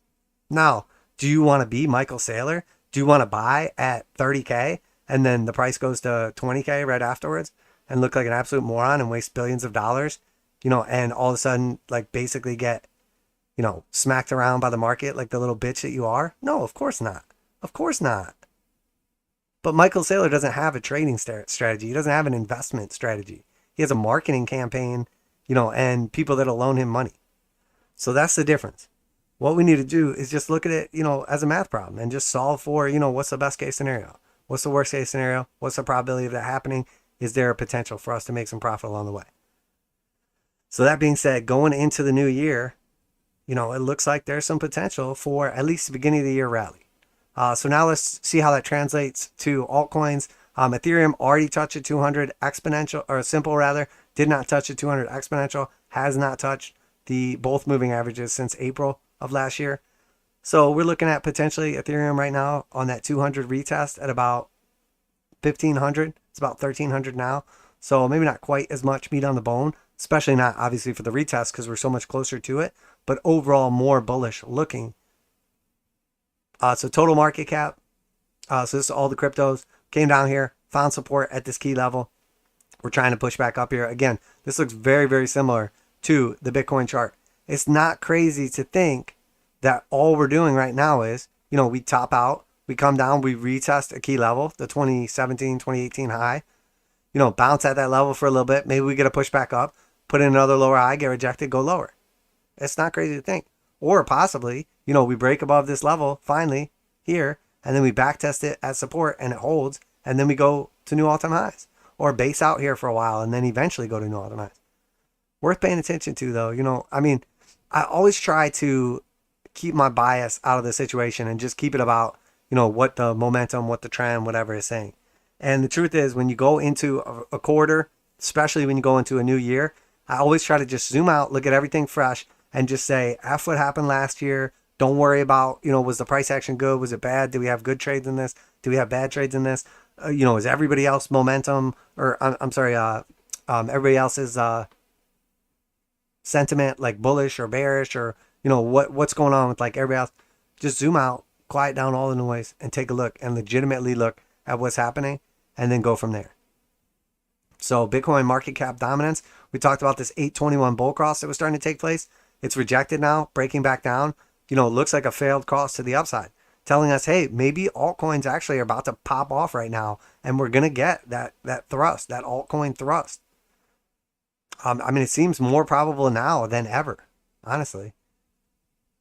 Now, Do you want to be Michael Saylor? Do you want to buy at 30K and then the price goes to 20K right afterwards and look like an absolute moron and waste billions of dollars, and all of a sudden, like, basically get, smacked around by the market like the little bitch that you are? No, of course not. Of course not. But Michael Saylor doesn't have a trading strategy. He doesn't have an investment strategy. He has a marketing campaign, and people that'll loan him money. So that's the difference. What we need to do is just look at it, as a math problem and just solve for, what's the best case scenario? What's the worst case scenario? What's the probability of that happening? Is there a potential for us to make some profit along the way? So that being said, going into the new year, it looks like there's some potential for at least the beginning of the year rally. So now let's see how that translates to altcoins. Ethereum already touched a 200 exponential, or simple rather, did not touch a 200 exponential, has not touched the both moving averages since April of last year. So we're looking at potentially Ethereum right now on that 200 retest at about 1,500. It's about 1,300 now. So maybe not quite as much meat on the bone, especially not obviously for the retest because we're so much closer to it, but overall more bullish looking. So total market cap. So this is all the cryptos. Came down here, found support at this key level. We're trying to push back up here. Again, this looks very, very similar to the Bitcoin chart. It's not crazy to think that all we're doing right now is, we top out, we come down, we retest a key level, the 2017, 2018 high, bounce at that level for a little bit. Maybe we get a push back up, put in another lower high, get rejected, go lower. It's not crazy to think. Or possibly, we break above this level finally here, and then we back test it at support and it holds, and then we go to new all-time highs. Or base out here for a while and then eventually go to new all-time highs. Worth paying attention to though, I always try to keep my bias out of the situation and just keep it about, what the momentum, what the trend, whatever is saying. And the truth is, when you go into a quarter, especially when you go into a new year, I always try to just zoom out, look at everything fresh, and just say, F what happened last year. Don't worry about, was the price action good? Was it bad? Do we have good trades in this? Do we have bad trades in this? Is everybody else momentum, or everybody else's sentiment like bullish or bearish, or what's going on with like everybody else? Just zoom out, quiet down all the noise, and take a look and legitimately look at what's happening, and then go from there. So Bitcoin market cap dominance. We talked about this 821 bull cross that was starting to take place. It's rejected now, breaking back down. Looks like a failed cross to the upside, telling us, hey, maybe altcoins actually are about to pop off right now, and we're gonna get that thrust, that altcoin thrust. It seems more probable now than ever, honestly.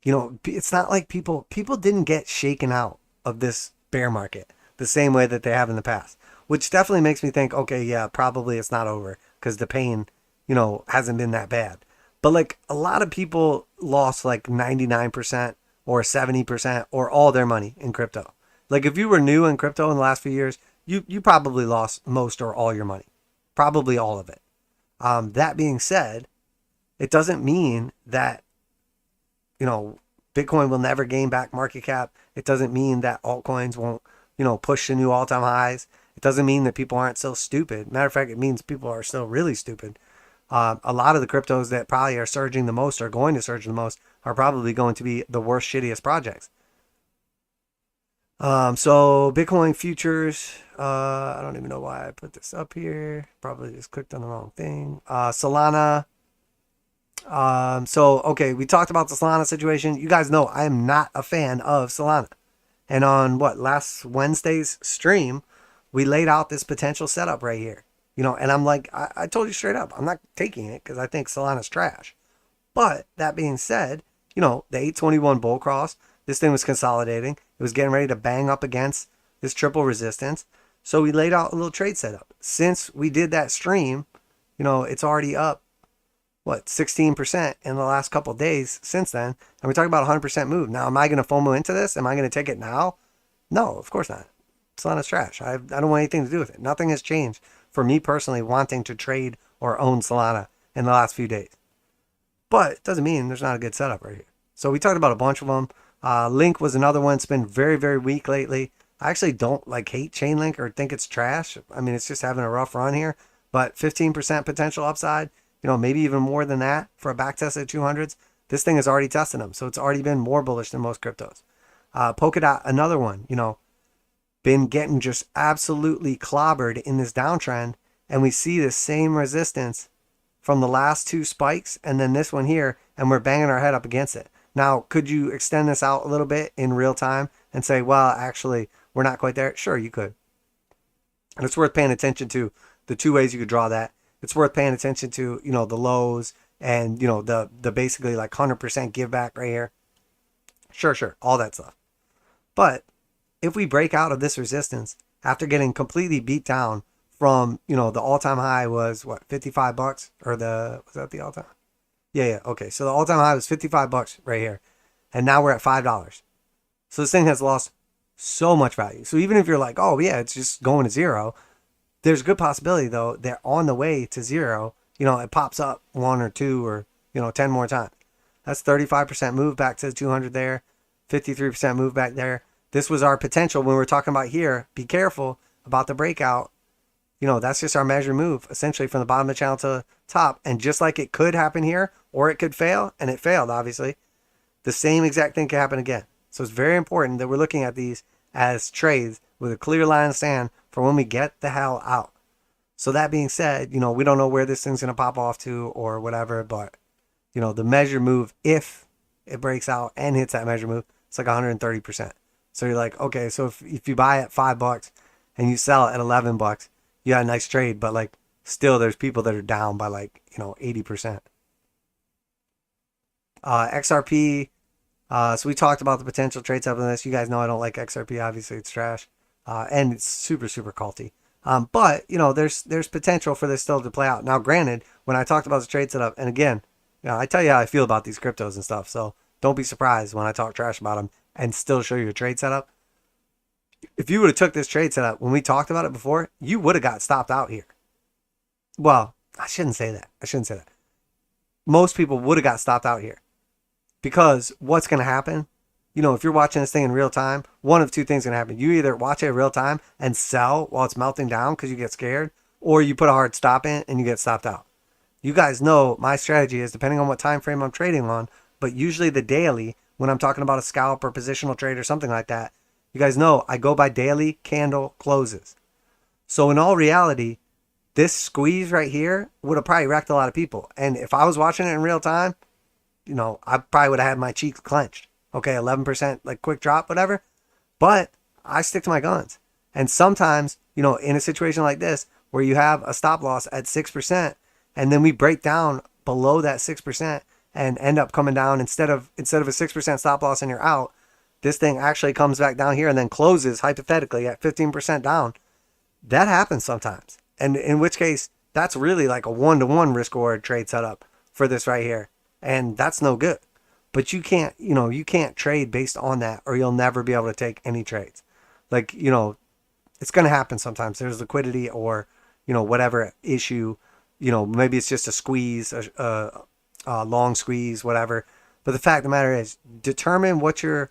It's not like people didn't get shaken out of this bear market the same way that they have in the past, which definitely makes me think, okay, yeah, probably it's not over because the pain, hasn't been that bad. But like a lot of people lost like 99% or 70% or all their money in crypto. Like if you were new in crypto in the last few years, you probably lost most or all your money, probably all of it. That being said, it doesn't mean that, Bitcoin will never gain back market cap. It doesn't mean that altcoins won't, push to new all-time highs. It doesn't mean that people aren't still stupid. Matter of fact, it means people are still really stupid. A lot of the cryptos that probably are surging the most or going to surge the most are probably going to be the worst, shittiest projects. So Bitcoin futures, I don't even know why I put this up here. Probably just clicked on the wrong thing. Solana. Okay, we talked about the Solana situation. You guys know I am not a fan of Solana. And on last Wednesday's stream, we laid out this potential setup right here. And I'm like, I told you straight up, I'm not taking it because I think Solana's trash. But that being said, the 821 bull cross, this thing was consolidating. It was getting ready to bang up against this triple resistance. So we laid out a little trade setup. Since we did that stream, it's already up, 16% in the last couple of days since then. And we're talking about a 100% move. Now, am I going to FOMO into this? Am I going to take it now? No, of course not. Solana's trash. I don't want anything to do with it. Nothing has changed for me personally wanting to trade or own Solana in the last few days. But it doesn't mean there's not a good setup right here. So we talked about a bunch of them. Link was another one. It's been very, very weak lately. I actually don't hate Chainlink or think it's trash. It's just having a rough run here. But 15% potential upside, maybe even more than that for a back test at 200s. This thing has already tested them. So it's already been more bullish than most cryptos. Polka dot, another one, been getting just absolutely clobbered in this downtrend. And we see the same resistance from the last two spikes and then this one here, and we're banging our head up against it. Now, could you extend this out a little bit in real time and say, well, actually, we're not quite there? Sure, you could. And it's worth paying attention to the two ways you could draw that. It's worth paying attention to, the lows and, the basically like 100% give back right here. Sure, all that stuff. But if we break out of this resistance after getting completely beat down from, the all-time high was what, $55? Or was that the all-time? Yeah. Okay. So the all-time high was $55 right here. And now we're at $5. So this thing has lost so much value. So even if you're like, oh yeah, it's just going to zero, there's a good possibility though, they're on the way to zero. It pops up 1 or 2 or, 10 more times. That's 35% move back to the 200 there, 53% move back there. This was our potential when we were talking about here. Be careful about the breakout. That's just our measured move, essentially from the bottom of the channel to the top. And just like it could happen here, or it could fail, and it failed, obviously, the same exact thing could happen again. So it's very important that we're looking at these as trades with a clear line of sand for when we get the hell out. So that being said, we don't know where this thing's going to pop off to or whatever, but, the measure move, if it breaks out and hits that measure move, it's like 130%. So you're like, okay, so if you buy at $5 and you sell at $11, you got a nice trade, but like still there's people that are down by like, 80%. XRP, so we talked about the potential trade setup in this. You guys know I don't like XRP, obviously it's trash. And it's super culty. But there's potential for this still to play out. Now, granted, when I talked about the trade setup, and again, I tell you how I feel about these cryptos and stuff. So don't be surprised when I talk trash about them and still show you a trade setup. If you would have took this trade setup when we talked about it before, you would have got stopped out here. Well, I shouldn't say that. Most people would have got stopped out here because what's going to happen? If you're watching this thing in real time, one of two things going to happen. You either watch it in real time and sell while it's melting down because you get scared, or you put a hard stop in and you get stopped out. You guys know my strategy is depending on what time frame I'm trading on, but usually the daily, when I'm talking about a scalp or positional trade or something like that, you guys know I go by daily candle closes. So in all reality, this squeeze right here would have probably wrecked a lot of people. And if I was watching it in real time, I probably would have had my cheeks clenched. Okay, 11% like quick drop, whatever. But I stick to my guns. And sometimes, in a situation like this, where you have a stop loss at 6%, and then we break down below that 6% and end up coming down instead of a 6% stop loss and you're out, this thing actually comes back down here and then closes hypothetically at 15% down. That happens sometimes. And in which case, that's really like a 1-to-1 risk reward trade setup for this right here. And that's no good. But you can't trade based on that, or you'll never be able to take any trades. Like, it's going to happen sometimes. There's liquidity or, whatever issue, maybe it's just a squeeze, a long squeeze, whatever. But the fact of the matter is, determine what your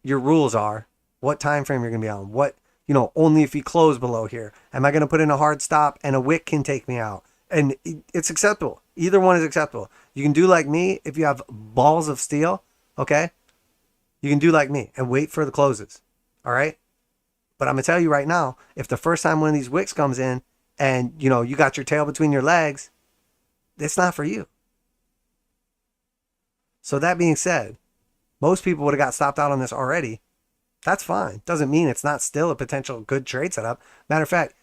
rules are, what time frame you're going to be on, what, only if you close below here. Am I going to put in a hard stop and a wick can take me out? And it's acceptable. Either one is acceptable. You can do like me if you have balls of steel, okay? You can do like me and wait for the closes, all right? But I'm going to tell you right now, if the first time one of these wicks comes in and, you got your tail between your legs, it's not for you. So that being said, most people would have got stopped out on this already. That's fine. Doesn't mean it's not still a potential good trade setup. Matter of fact,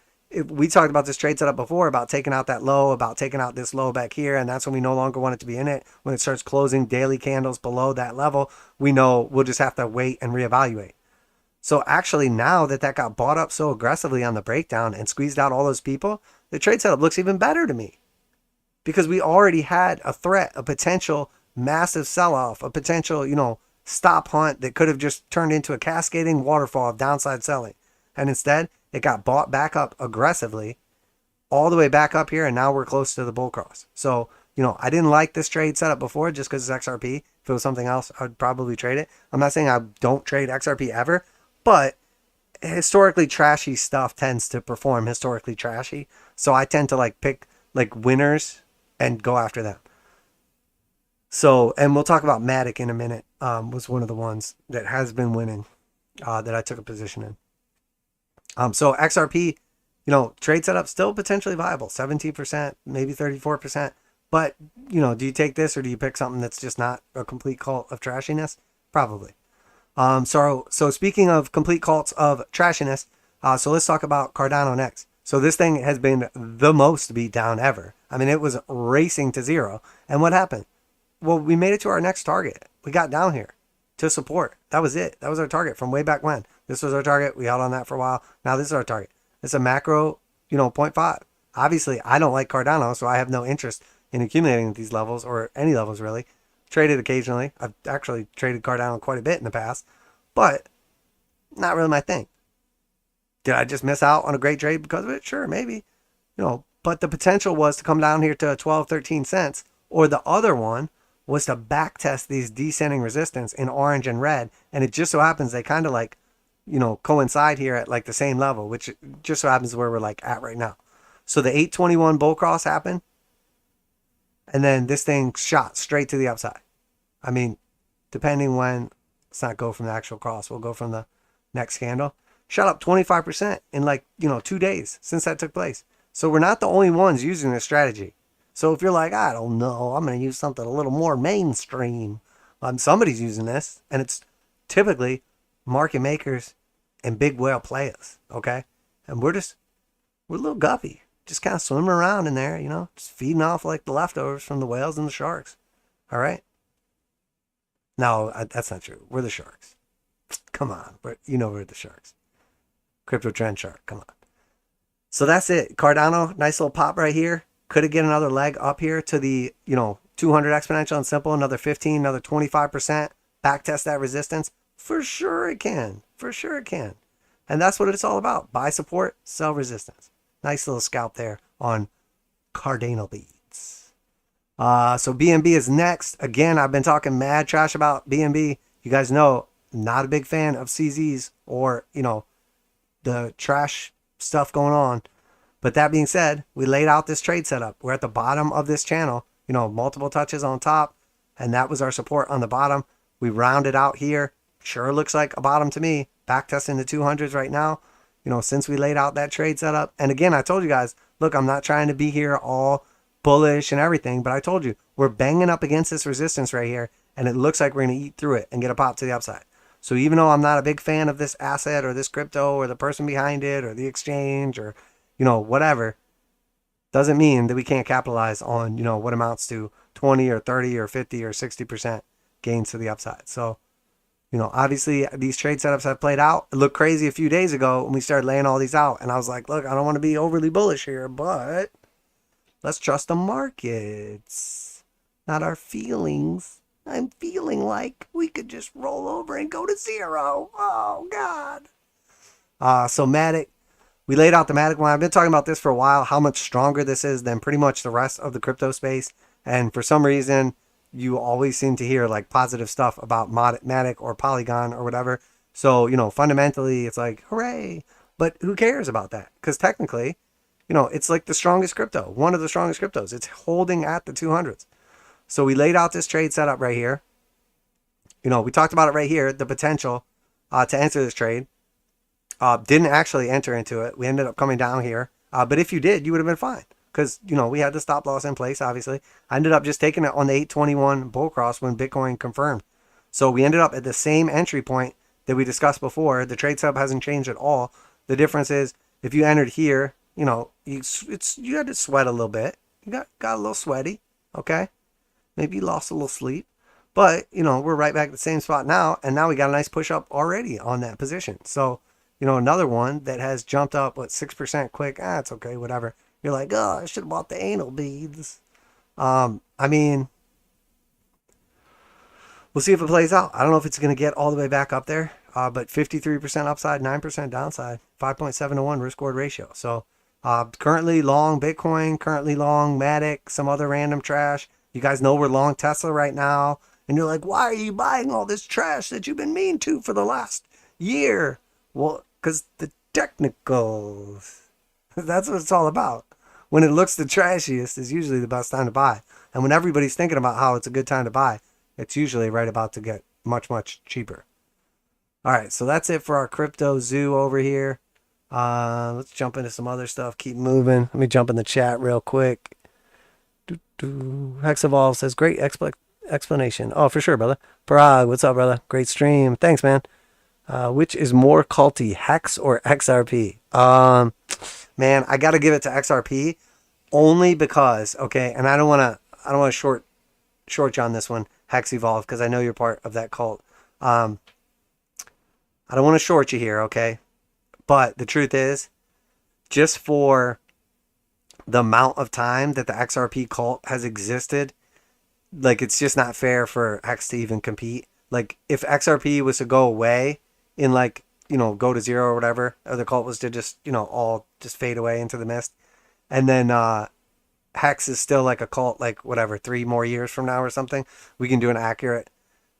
we talked about this trade setup before about taking out that low, about taking out this low back here, and that's when we no longer want it to be in it. When it starts closing daily candles below that level, we know we'll just have to wait and reevaluate. So actually now that got bought up so aggressively on the breakdown and squeezed out all those people, the trade setup looks even better to me. Because we already had a threat, a potential massive sell-off, a potential, stop hunt that could have just turned into a cascading waterfall of downside selling. And instead, it got bought back up aggressively all the way back up here, and now we're close to the bull cross. So, I didn't like this trade setup before just because it's XRP. If it was something else, I'd probably trade it. I'm not saying I don't trade XRP ever, but historically trashy stuff tends to perform historically trashy. So I tend to pick winners and go after them. So, and we'll talk about Matic in a minute. was one of the ones that has been winning that I took a position in. So XRP, trade setup still potentially viable, 17%, maybe 34%. But, do you take this or do you pick something that's just not a complete cult of trashiness? Probably. So speaking of complete cults of trashiness, so let's talk about Cardano next. So this thing has been the most beat down ever. I mean, it was racing to zero. And what happened? Well, we made it to our next target. We got down here to support. That was it. That was our target from way back when. This was our target. We held on that for a while. Now this is our target. It's a macro, 0.5. Obviously, I don't like Cardano, so I have no interest in accumulating at these levels or any levels really. Traded occasionally. I've actually traded Cardano quite a bit in the past, but not really my thing. Did I just miss out on a great trade because of it? Sure, maybe. But the potential was to come down here to 12, 13 cents. Or the other one was to backtest these descending resistance in orange and red. And it just so happens they kind of coincide here at like the same level, which just so happens where we're like at right now. So the 821 bull cross happened. And then this thing shot straight to the upside. I mean, depending when, let's not go from the actual cross. We'll go from the next candle. Shot up 25% in 2 days since that took place. So we're not the only ones using this strategy. So if you're like, I don't know, I'm going to use something a little more mainstream. Somebody's using this. And it's typically market makers and big whale players. Okay? And we're a little guppy. Just kind of swimming around in there, just feeding off like the leftovers from the whales and the sharks. All right? No, that's not true. We're the sharks. Come on. We're the sharks. Crypto trend shark. Come on. So that's it. Cardano, nice little pop right here. Could it get another leg up here to the, 200 exponential and simple, another 15, another 25%, backtest that resistance? For sure it can. For sure it can. And that's what it's all about. Buy support, sell resistance. Nice little scalp there on Cardano beads. So BNB is next. Again, I've been talking mad trash about BNB. You guys know, not a big fan of CZs or, the trash stuff going on. But that being said, we laid out this trade setup. We're at the bottom of this channel, multiple touches on top, and that was our support on the bottom. We rounded out here. Sure looks like a bottom to me. Back testing the 200s right now, since we laid out that trade setup. And again, I told you guys, look, I'm not trying to be here all bullish and everything, but I told you, we're banging up against this resistance right here, and it looks like we're going to eat through it and get a pop to the upside. So even though I'm not a big fan of this asset or this crypto or the person behind it or the exchange or, whatever, doesn't mean that we can't capitalize on, what amounts to 20 or 30 or 50 or 60% gains to the upside. So, obviously these trade setups have played out. It looked crazy a few days ago when we started laying all these out. And I was like, look, I don't want to be overly bullish here, but let's trust the markets, not our feelings. I'm feeling like we could just roll over and go to zero. Oh, God. So Matic, we laid out the Matic one. I've been talking about this for a while, how much stronger this is than pretty much the rest of the crypto space. And for some reason, you always seem to hear like positive stuff about Matic or Polygon or whatever. So, fundamentally, it's like, hooray. But who cares about that? Because technically, it's like the strongest crypto, one of the strongest cryptos. It's holding at the 200s. So we laid out this trade setup right here. We talked about it right here, the potential to enter this trade. Didn't actually enter into it. We ended up coming down here. But if you did, you would have been fine. Because, we had the stop loss in place, obviously. I ended up just taking it on the 821 bull cross when Bitcoin confirmed. So we ended up at the same entry point that we discussed before. The trade setup hasn't changed at all. The difference is if you entered here, you had to sweat a little bit. You got a little sweaty. Okay. Maybe you lost a little sleep. But, we're right back at the same spot now. And now we got a nice push up already on that position. So, another one that has jumped up, 6% quick. It's okay, whatever. You're like, oh, I should have bought the anal beads. We'll see if it plays out. I don't know if it's going to get all the way back up there. But 53% upside, 9% downside, 5.7 to 1 risk reward ratio. So, currently long Bitcoin, currently long Matic, some other random trash. You guys know we're long Tesla right now. And you're like, why are you buying all this trash that you've been mean to for the last year? Well, because the technicals. That's what it's all about. When it looks the trashiest is usually the best time to buy. And when everybody's thinking about how it's a good time to buy, it's usually right about to get much, much cheaper. All right, so that's it for our crypto zoo over here. Let's jump into some other stuff. Keep moving. Let me jump in the chat real quick. Hexavolve says, great explanation. Oh, for sure, brother. Parag, what's up, brother? Great stream. Thanks, man. Which is more culty, Hex or XRP? Man, I got to give it to XRP only because, okay, and I don't want to short you on this one, Hex Evolve, because I know you're part of that cult. I don't want to short you here, okay? But the truth is, just for the amount of time that the XRP cult has existed, like, it's just not fair for Hex to even compete. Like, if XRP was to go away in, like, you know, go to zero or whatever, or the cult was to just, you know, all just fade away into the mist, and then Hex is still like a cult, like, whatever, 3 more years from now or something, we can do an accurate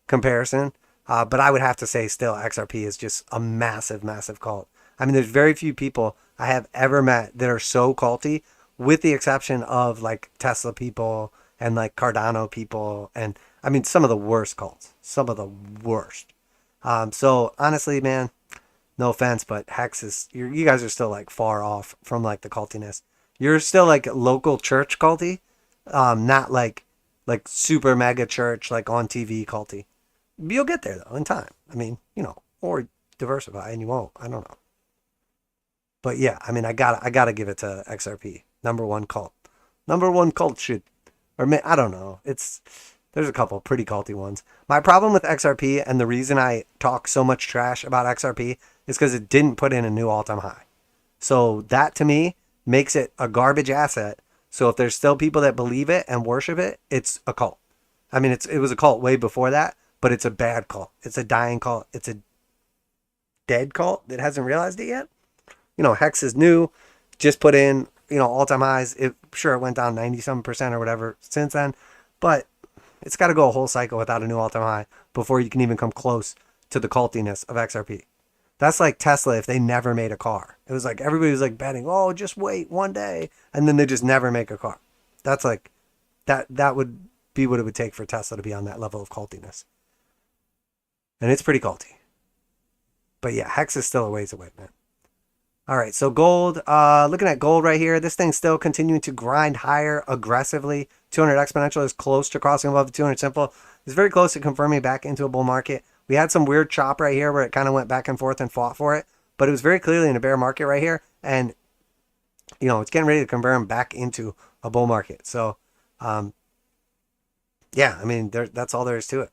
comparison. But I would have to say still XRP is just a massive, massive cult. I mean, there's very few people I have ever met that are so culty, with the exception of like Tesla people and like Cardano people. And I mean, some of the worst cults, some of the worst. So honestly, man, no offense, but Hex is, you guys are still like far off from like the cultiness. You're still like local church culty, not like super mega church, like on TV culty. You'll get there though in time. I mean, you know, or diversify and you won't. I don't know. But yeah, I mean, I gotta give it to XRP. Number one cult. Number one cult should, or I don't know. There's a couple pretty culty ones. My problem with XRP, and the reason I talk so much trash about XRP, is because it didn't put in a new all-time high. So that to me makes it a garbage asset. So if there's still people that believe it and worship it, it's a cult. I mean, it was a cult way before that, but it's a bad cult. It's a dying cult. It's a dead cult that hasn't realized it yet. You know, Hex is new, just put in, you know, all-time highs. It went down 90-some% or whatever since then, but it's got to go a whole cycle without a new all-time high before you can even come close to the cultiness of XRP. That's like Tesla if they never made a car. It was like everybody was like betting, oh, just wait one day, and then they just never make a car. That's like, that would be what it would take for Tesla to be on that level of cultiness. And it's pretty culty. But yeah, Hex is still a ways away, man. All right, so gold, looking at gold right here, this thing's still continuing to grind higher aggressively. 200 exponential is close to crossing above the 200 simple. It's very close to confirming back into a bull market. We had some weird chop right here where it kind of went back and forth and fought for it, but it was very clearly in a bear market right here. And, you know, it's getting ready to confirm back into a bull market. So, yeah, I mean, that's all there is to it.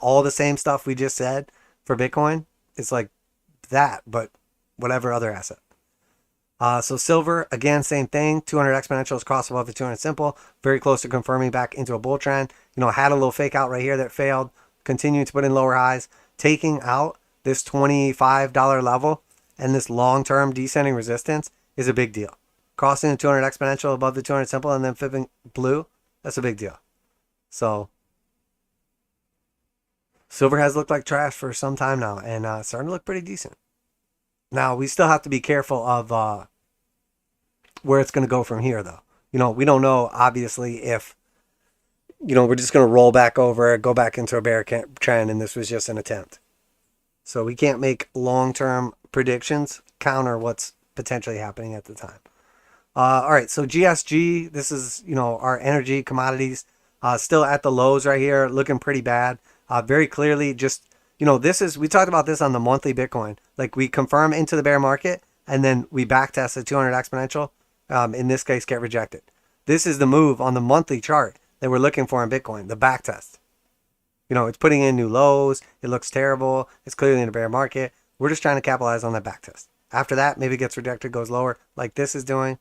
All the same stuff we just said for Bitcoin, it's like that, but whatever other asset. So silver, again, same thing. 200 exponentials cross above the 200 simple. Very close to confirming back into a bull trend. You know, had a little fake out right here that failed. Continuing to put in lower highs. Taking out this $25 level and this long-term descending resistance is a big deal. Crossing the 200 exponential above the 200 simple and then flipping blue, that's a big deal. So silver has looked like trash for some time now and starting to look pretty decent. Now, we still have to be careful of where it's going to go from here, though. You know, we don't know, obviously, if, you know, we're just going to roll back over, go back into a bear trend, and this was just an attempt. So we can't make long-term predictions counter what's potentially happening at the time. All right, so GSG, this is, you know, our energy commodities, still at the lows right here, looking pretty bad. Very clearly just, you know, we talked about this on the monthly Bitcoin. Like, we confirm into the bear market, and then we backtest the 200 exponential. In this case, get rejected. This is the move on the monthly chart that we're looking for in Bitcoin, the backtest. You know, it's putting in new lows. It looks terrible. It's clearly in a bear market. We're just trying to capitalize on that backtest. After that, maybe it gets rejected, goes lower, like this is doing.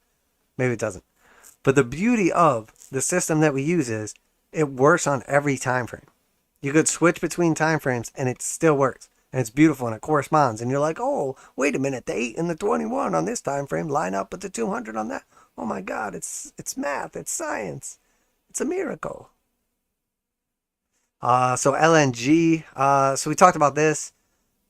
Maybe it doesn't. But the beauty of the system that we use is it works on every time frame. You could switch between time frames and it still works. And it's beautiful and it corresponds. And you're like, oh, wait a minute, the 8 and the 21 on this time frame line up with the 200 on that. Oh my God, it's math, it's science. It's a miracle. So LNG, so we talked about this.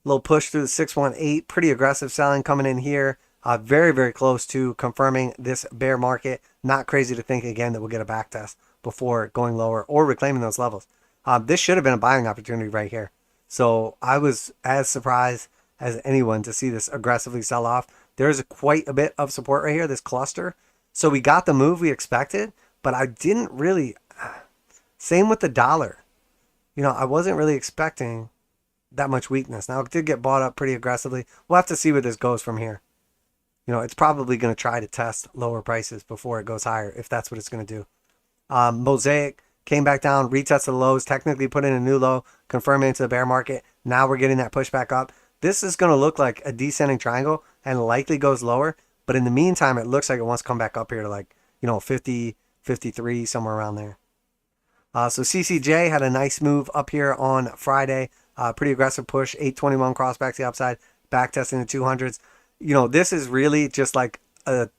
A little push through the 618, pretty aggressive selling coming in here. Very, very close to confirming this bear market. Not crazy to think again that we'll get a back test before going lower or reclaiming those levels. This should have been a buying opportunity right here. So I was as surprised as anyone to see this aggressively sell off. There's quite a bit of support right here, this cluster. So we got the move we expected, but I didn't really. Same with the dollar. I wasn't really expecting that much weakness. Now, it did get bought up pretty aggressively. We'll have to see where this goes from here. It's probably going to try to test lower prices before it goes higher, if that's what it's going to do. Mosaic came back down, retested the lows, technically put in a new low, confirming into the bear market. Now we're getting that pushback up. This is going to look like a descending triangle and likely goes lower. But in the meantime, it looks like it wants to come back up here to like, 50, 53, somewhere around there. So CCJ had a nice move up here on Friday. Pretty aggressive push, 821 cross back to the upside, back testing the 200s. This is really just like a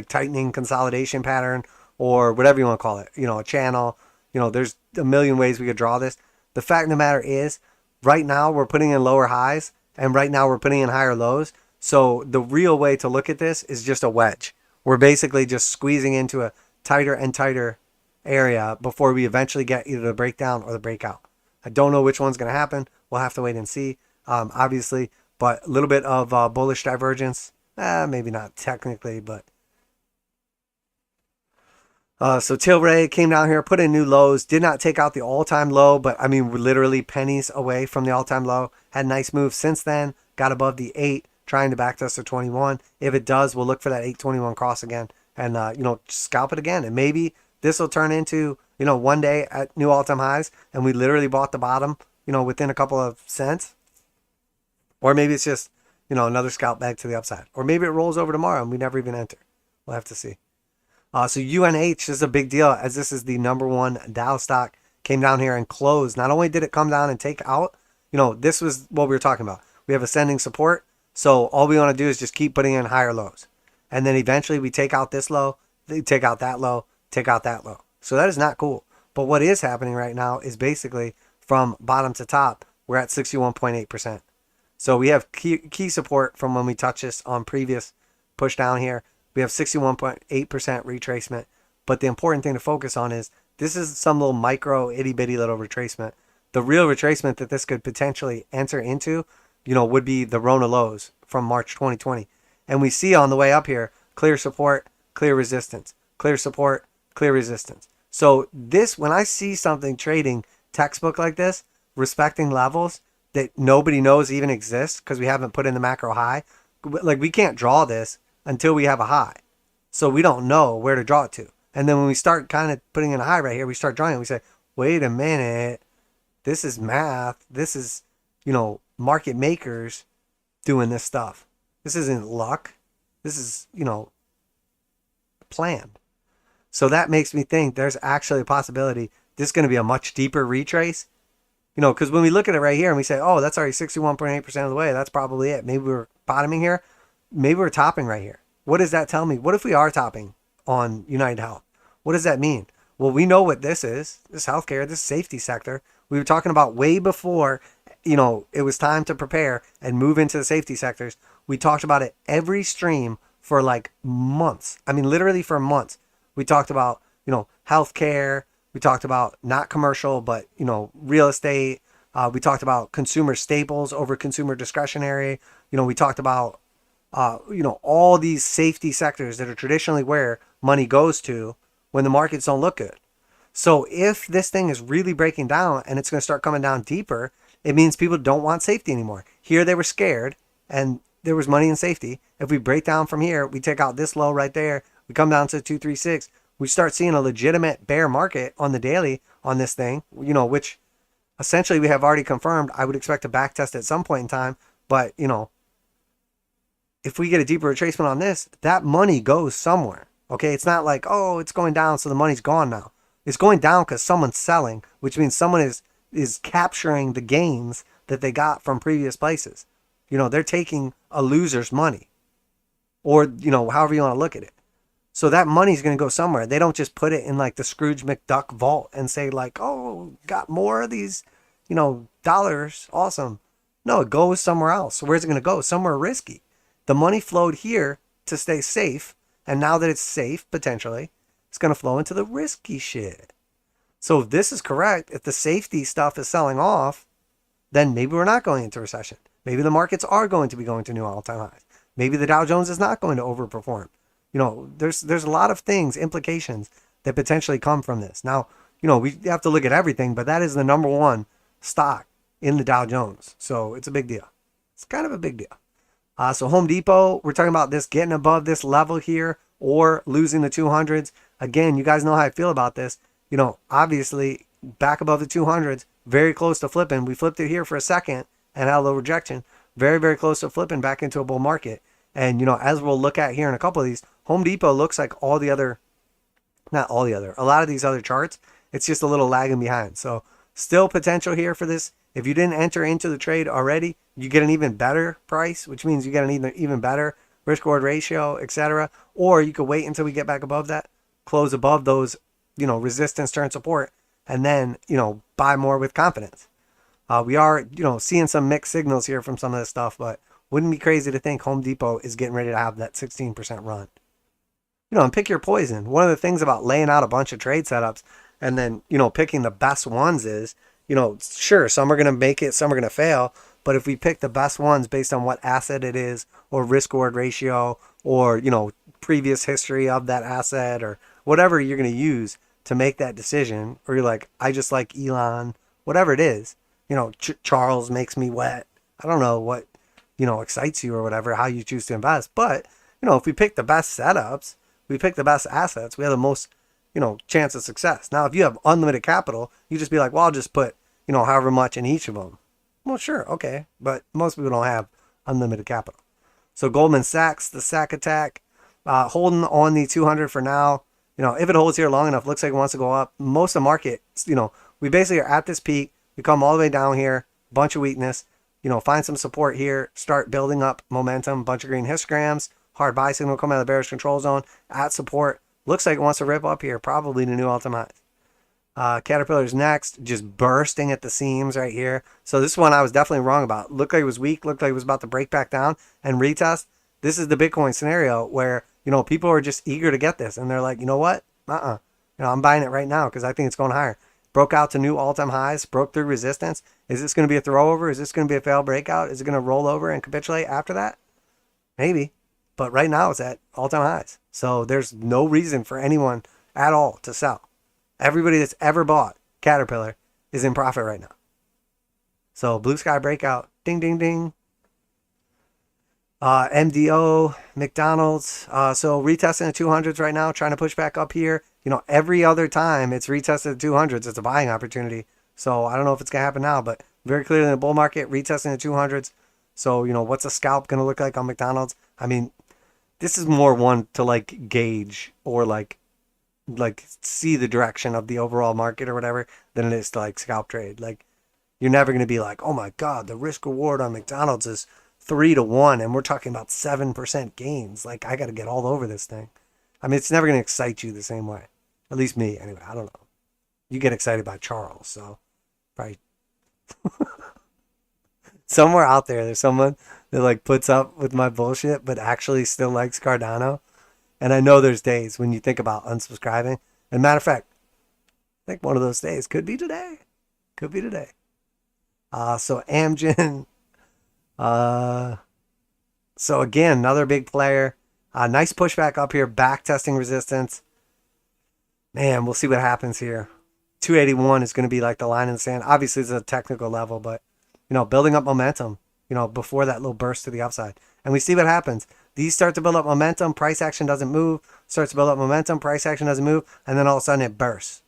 tightening consolidation pattern or whatever you want to call it. A channel. There's a million ways we could draw this. The fact of the matter is, right now we're putting in lower highs and right now we're putting in higher lows. So the real way to look at this is just a wedge. We're basically just squeezing into a tighter and tighter area before we eventually get either the breakdown or the breakout. I don't know which one's going to happen. We'll have to wait and see, obviously. But a little bit of bullish divergence. Maybe not technically, but. So Tilray came down here, put in new lows, did not take out the all-time low, but I mean, we're literally pennies away from the all-time low. Had a nice move since then, got above the 8, trying to backtest to 21. If it does, we'll look for that 821 cross again and, scalp it again. And maybe this will turn into, one day at new all-time highs and we literally bought the bottom, within a couple of cents. Or maybe it's just, another scalp back to the upside. Or maybe it rolls over tomorrow and we never even enter. We'll have to see. So UNH is a big deal as this is the number one Dow stock. Came down here and closed. Not only did it come down and take out, this was what we were talking about. We have ascending support. So all we want to do is just keep putting in higher lows. And then eventually we take out this low, they take out that low, take out that low. So that is not cool. But what is happening right now is basically from bottom to top, we're at 61.8%. So we have key support from when we touched this on previous push down here. We have 61.8% retracement. But the important thing to focus on is this is some little micro itty bitty little retracement. The real retracement that this could potentially enter into, would be the Rona lows from March 2020. And we see on the way up here, clear support, clear resistance, clear support, clear resistance. So this, when I see something trading textbook like this, respecting levels that nobody knows even exist because we haven't put in the macro high, like we can't draw this until we have a high. So we don't know where to draw it to. And then when we start kind of putting in a high right here, we start drawing it. We say, wait a minute, this is math. This is, market makers doing this stuff. This isn't luck. This is, planned. So that makes me think there's actually a possibility this is going to be a much deeper retrace. Because when we look at it right here and we say, oh, that's already 61.8% of the way. That's probably it. Maybe we're bottoming here. Maybe we're topping right here. What does that tell me? What if we are topping on United Health? What does that mean? Well, we know what this is. This healthcare, this safety sector. We were talking about way before, it was time to prepare and move into the safety sectors. We talked about it every stream for like months. I mean, literally for months. We talked about, healthcare. We talked about not commercial, but, real estate. We talked about consumer staples over consumer discretionary. We talked about, all these safety sectors that are traditionally where money goes to when the markets don't look good. So if this thing is really breaking down and it's going to start coming down deeper, it means people don't want safety anymore. Here they were scared and there was money in safety. If we break down from here, we take out this low right there. We come down to 236. We start seeing a legitimate bear market on the daily on this thing, which essentially we have already confirmed. I would expect to backtest at some point in time. But, if we get a deeper retracement on this, that money goes somewhere. Okay, it's not like, oh, it's going down, so the money's gone now. It's going down because someone's selling, which means someone is capturing the gains that they got from previous places. They're taking a loser's money. Or, however you want to look at it. So that money's going to go somewhere. They don't just put it in like the Scrooge McDuck vault and say like, oh, got more of these, dollars. Awesome. No, it goes somewhere else. So where's it going to go? Somewhere risky. The money flowed here to stay safe. And now that it's safe, potentially, it's going to flow into the risky shit. So if this is correct, if the safety stuff is selling off, then maybe we're not going into recession. Maybe the markets are going to be going to new all-time highs. Maybe the Dow Jones is not going to overperform. You know, there's a lot of things, implications that potentially come from this. Now, you know, we have to look at everything, but that is the number one stock in the Dow Jones. So it's a big deal. It's kind of a big deal. So Home Depot, we're talking about this getting above this level here or losing the 200s. Again, you guys know how I feel about this. You know, obviously back above the 200s, very close to flipping. We flipped it here for a second and had a low rejection. Very, very close to flipping back into a bull market. And, you know, as we'll look at here in a couple of these, Home Depot looks like a lot of these other charts. It's just a little lagging behind. So still potential here for this. If you didn't enter into the trade already, you get an even better price, which means you get an even better risk reward ratio, etc. Or you could wait until we get back above that, close above those, you know, resistance turn support, and then, you know, buy more with confidence. We are, you know, seeing some mixed signals here from some of this stuff, but wouldn't be crazy to think Home Depot is getting ready to have that 16% run. You know, and pick your poison. One of the things about laying out a bunch of trade setups and then, you know, picking the best ones is, you know, sure, some are going to make it, some are going to fail. But if we pick the best ones based on what asset it is or risk reward ratio or, you know, previous history of that asset or whatever you're going to use to make that decision, or you're like, I just like Elon, whatever it is, you know, Charles makes me wet. I don't know what, you know, excites you or whatever, how you choose to invest. But, you know, if we pick the best setups, we pick the best assets, we have the most, you know, chance of success. Now, if you have unlimited capital, you just be like, well, I'll just put, you know, however much in each of them. Well, sure, okay. But most people don't have unlimited capital. So Goldman Sachs, the SAC attack, holding on the 200 for now. You know, if it holds here long enough, looks like it wants to go up. Most of the market, you know, we basically are at this peak. We come all the way down here, bunch of weakness, you know, find some support here, start building up momentum, bunch of green histograms, hard buy signal coming out of the bearish control zone, at support. Looks like it wants to rip up here, probably to new all-time highs. Caterpillar's next, just bursting at the seams right here. So this one I was definitely wrong about. Looked like it was weak, looked like it was about to break back down and retest. This is the Bitcoin scenario where, you know, people are just eager to get this and they're like, you know what? You know, I'm buying it right now because I think it's going higher. Broke out to new all-time highs, broke through resistance. Is this going to be a throwover? Is this going to be a failed breakout? Is it going to roll over and capitulate after that? Maybe. But right now it's at all-time highs. So there's no reason for anyone at all to sell. Everybody that's ever bought Caterpillar is in profit right now. So blue sky breakout. Ding, ding, ding. MDO, McDonald's. So retesting the 200s right now, trying to push back up here. You know, every other time it's retested the 200s, it's a buying opportunity. So I don't know if it's going to happen now, but very clearly in the bull market, retesting the 200s. So, you know, what's a scalp going to look like on McDonald's? I mean, this is more one to like gauge or like see the direction of the overall market or whatever than it is to like scalp trade. Like, you're never going to be like, oh my God, the risk reward on McDonald's is 3-1 and we're talking about 7% gains. Like, I got to get all over this thing. I mean, it's never going to excite you the same way. At least me, anyway. I don't know. You get excited by Charles, so probably somewhere out there, there's someone that like puts up with my bullshit, but actually still likes Cardano. And I know there's days when you think about unsubscribing. And matter of fact, I think one of those days could be today. Could be today. So Amgen. So again, another big player. Nice pushback up here, back testing resistance. Man, we'll see what happens here. 281 is going to be like the line in the sand. Obviously, it's a technical level, but, you know, building up momentum, you know, before that little burst to the upside. And we see what happens. These start to build up momentum. Price action doesn't move. Starts to build up momentum. Price action doesn't move. And then all of a sudden it bursts.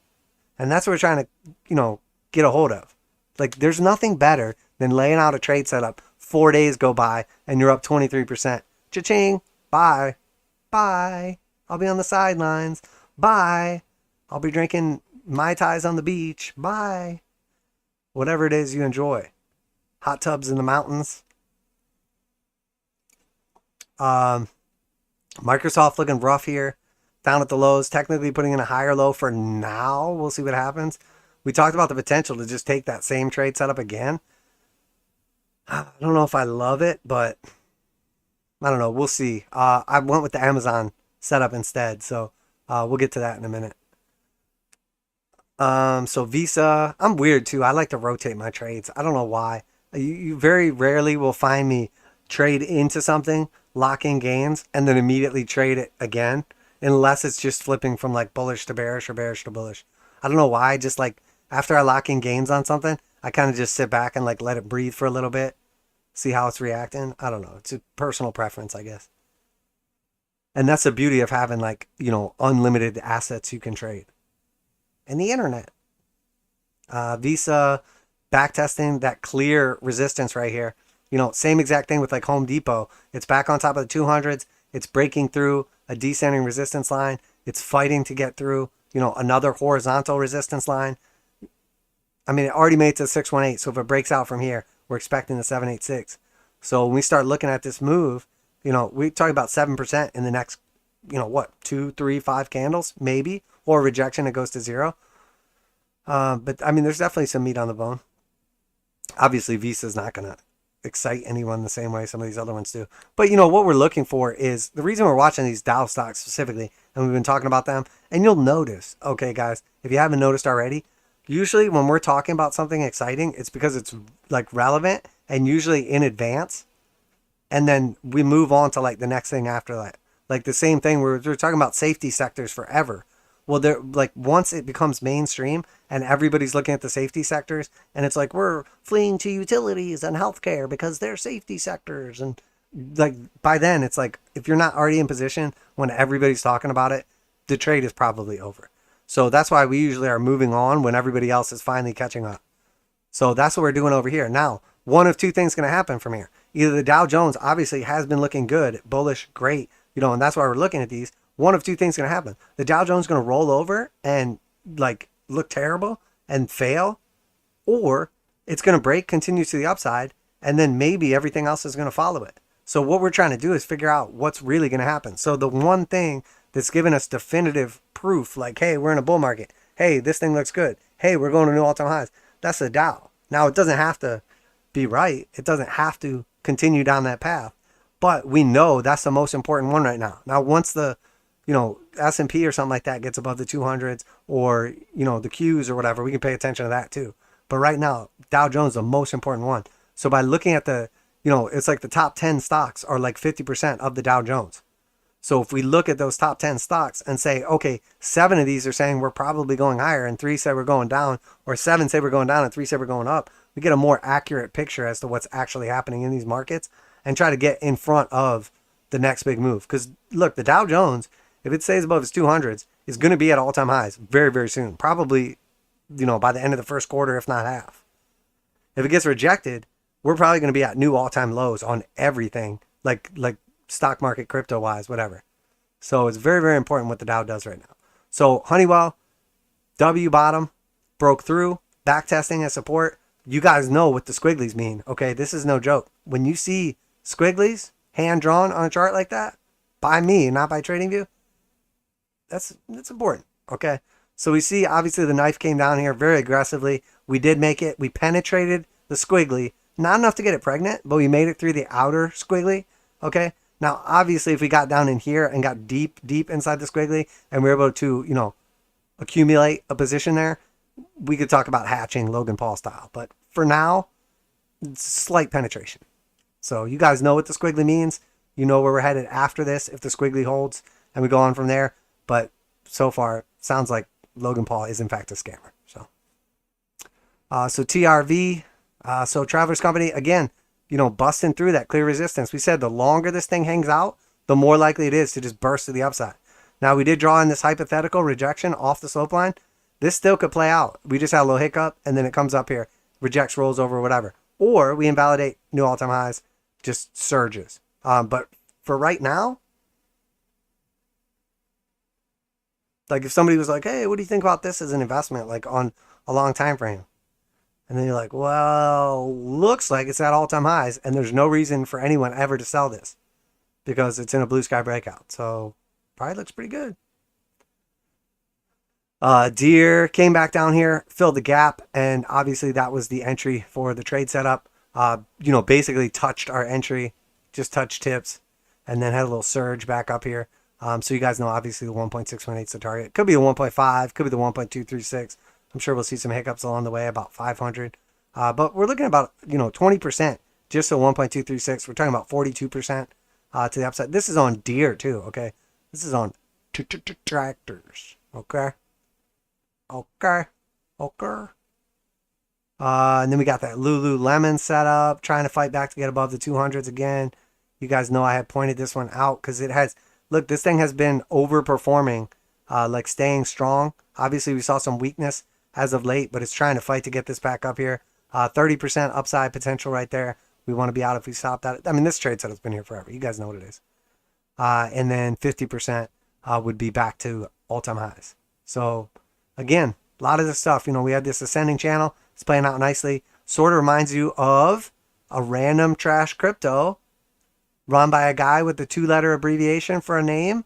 And that's what we're trying to, you know, get a hold of. Like, there's nothing better than laying out a trade setup. 4 days go by and you're up 23%. Cha-ching. Bye. Bye. I'll be on the sidelines. Bye. I'll be drinking Mai Tais on the beach. Bye. Whatever it is you enjoy. Hot tubs in the mountains. Microsoft looking rough here. Down at the lows. Technically putting in a higher low for now. We'll see what happens. We talked about the potential to just take that same trade setup again. I don't know if I love it, but I don't know. We'll see. I went with the Amazon setup instead, so we'll get to that in a minute. So Visa, I'm weird too. I like to rotate my trades. I don't know why. You very rarely will find me trade into something, lock in gains, and then immediately trade it again, unless it's just flipping from like bullish to bearish or bearish to bullish. I don't know why. Just like after I lock in gains on something, I kind of just sit back and like let it breathe for a little bit, see how it's reacting. I don't know. It's a personal preference, I guess. And that's the beauty of having like, unlimited assets you can trade. And the internet. Visa backtesting that clear resistance right here. Same exact thing with like Home Depot. It's back on top of the 200s. It's breaking through a descending resistance line. It's fighting to get through, another horizontal resistance line. I mean, it already made it to 618. So if it breaks out from here, we're expecting the 786. So when we start looking at this move, we talk about 7% in the next, 2, 3, 5 candles, maybe, or rejection, it goes to 0. But I mean, there's definitely some meat on the bone. Obviously, Visa's not going to excite anyone the same way some of these other ones do. But what we're looking for is the reason we're watching these Dow stocks specifically, and we've been talking about them. And you'll notice, okay, guys, if you haven't noticed already, usually when we're talking about something exciting, it's because it's like relevant and usually in advance. And then we move on to like the next thing after that. Like the same thing, we're talking about safety sectors forever. Well, they're like once it becomes mainstream and everybody's looking at the safety sectors, and it's like we're fleeing to utilities and healthcare because they're safety sectors, and like by then it's like if you're not already in position when everybody's talking about it, the trade is probably over. So that's why we usually are moving on when everybody else is finally catching up. So that's what we're doing over here. Now, one of two things going to happen from here. Either the Dow Jones obviously has been looking good, bullish, great, and that's why we're looking at these. One of two things going to happen. The Dow Jones is going to roll over and like look terrible and fail, or it's going to break, continue to the upside, and then maybe everything else is going to follow it. So what we're trying to do is figure out what's really going to happen. So the one thing that's given us definitive proof, like, hey, we're in a bull market. Hey, this thing looks good. Hey, we're going to new all-time highs. That's the Dow. Now, it doesn't have to be right. It doesn't have to continue down that path. But we know that's the most important one right now. Now, once the S&P or something like that gets above the 200s or, the Qs or whatever, we can pay attention to that too. But right now, Dow Jones is the most important one. So by looking at it's like the top 10 stocks are like 50% of the Dow Jones. So if we look at those top 10 stocks and say, okay, 7 of these are saying we're probably going higher and 3 say we're going down, or 7 say we're going down and 3 say we're going up, we get a more accurate picture as to what's actually happening in these markets and try to get in front of the next big move. Because look, the Dow Jones, if it stays above its 200s, is going to be at all-time highs very, very soon. Probably, by the end of the first quarter, if not half. If it gets rejected, we're probably going to be at new all-time lows on everything, like stock market, crypto-wise, whatever. So it's very, very important what the Dow does right now. So Honeywell, W bottom, broke through, back testing as support. You guys know what the squigglies mean, okay? This is no joke. When you see squigglies hand-drawn on a chart like that, by me, not by TradingView, that's important, okay? So we see, obviously, the knife came down here very aggressively. We did make it. We penetrated the squiggly. Not enough to get it pregnant, but we made it through the outer squiggly, okay? Now, obviously, if we got down in here and got deep, deep inside the squiggly and we were able to, accumulate a position there, we could talk about hatching Logan Paul style. But for now, it's slight penetration. So you guys know what the squiggly means. You know where we're headed after this if the squiggly holds and we go on from there. But so far, sounds like Logan Paul is in fact a scammer. So TRV, so Travelers Company, again, busting through that clear resistance. We said the longer this thing hangs out, the more likely it is to just burst to the upside. Now, we did draw in this hypothetical rejection off the slope line. This still could play out. We just had a little hiccup, and then it comes up here, rejects, rolls over, whatever. Or we invalidate new all-time highs, just surges. But for right now, like if somebody was like, hey, what do you think about this as an investment, like on a long time frame? And then you're like, well, looks like it's at all-time highs, and there's no reason for anyone ever to sell this because it's in a blue sky breakout. So probably looks pretty good. Deer came back down here, filled the gap, and obviously that was the entry for the trade setup. Basically touched our entry, just touched tips, and then had a little surge back up here. So you guys know, obviously, the 1.618 is the target. Could be the 1.5, could be the 1.236. I'm sure we'll see some hiccups along the way, about 500. But we're looking at about, 20% just to 1.236. We're talking about 42% to the upside. This is on deer too, okay? This is on tractors, okay? Okay. And then we got that Lululemon set up, trying to fight back to get above the 200s again. You guys know I had pointed this one out because it has, look, this thing has been overperforming, like staying strong. Obviously, we saw some weakness as of late, but it's trying to fight to get this back up here. 30% upside potential right there. We want to be out if we stop that. I mean, this trade setup's been here forever. You guys know what it is. And then 50% would be back to all-time highs. So, again, a lot of this stuff, we had this ascending channel. It's playing out nicely. Sort of reminds you of a random trash crypto run by a guy with the 2-letter abbreviation for a name.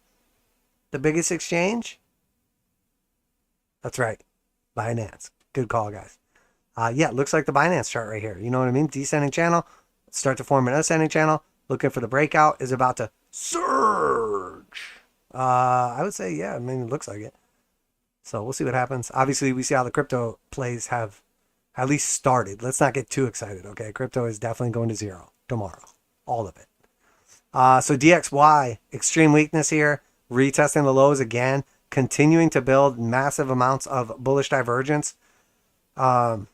The biggest exchange. That's right. Binance. Good call, guys. Yeah, it looks like the Binance chart right here. You know what I mean? Descending channel. Start to form an ascending channel. Looking for the breakout. Is about to surge. I would say, yeah, I mean, it looks like it. So we'll see what happens. Obviously, we see how the crypto plays have at least started. Let's not get too excited, okay? Crypto is definitely going to zero tomorrow. All of it. So DXY, extreme weakness here. Retesting the lows again. Continuing to build massive amounts of bullish divergence. Yeah,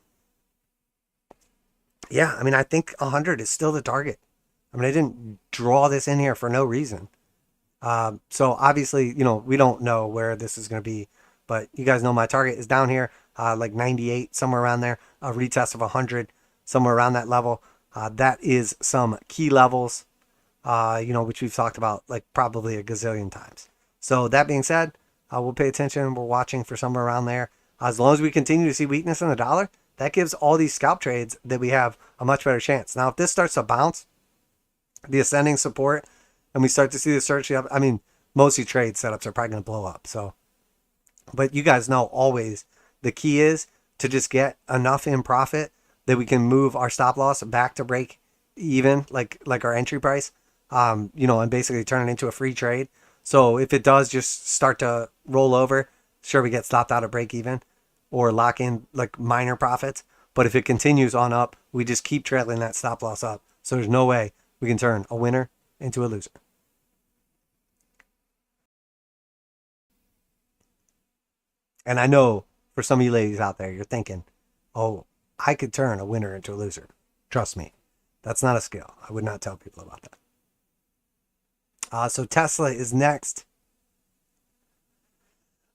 I mean, I think 100 is still the target. I mean, I didn't draw this in here for no reason. So obviously, we don't know where this is going to be. But you guys know my target is down here, like 98, somewhere around there. A retest of 100, somewhere around that level. That is some key levels, which we've talked about like probably a gazillion times. So that being said, we'll pay attention. We're watching for somewhere around there. As long as we continue to see weakness in the dollar, that gives all these scalp trades that we have a much better chance. Now, if this starts to bounce, the ascending support, and we start to see the search up, I mean, mostly trade setups are probably going to blow up. So, but you guys know always the key is to just get enough in profit that we can move our stop loss back to break even, like our entry price, and basically turn it into a free trade. So if it does just start to roll over, sure, we get stopped out at break even or lock in like minor profits. But if it continues on up, we just keep trailing that stop loss up. So there's no way we can turn a winner into a loser. And I know for some of you ladies out there, you're thinking, oh, I could turn a winner into a loser. Trust me, that's not a skill. I would not tell people about that. So Tesla is next.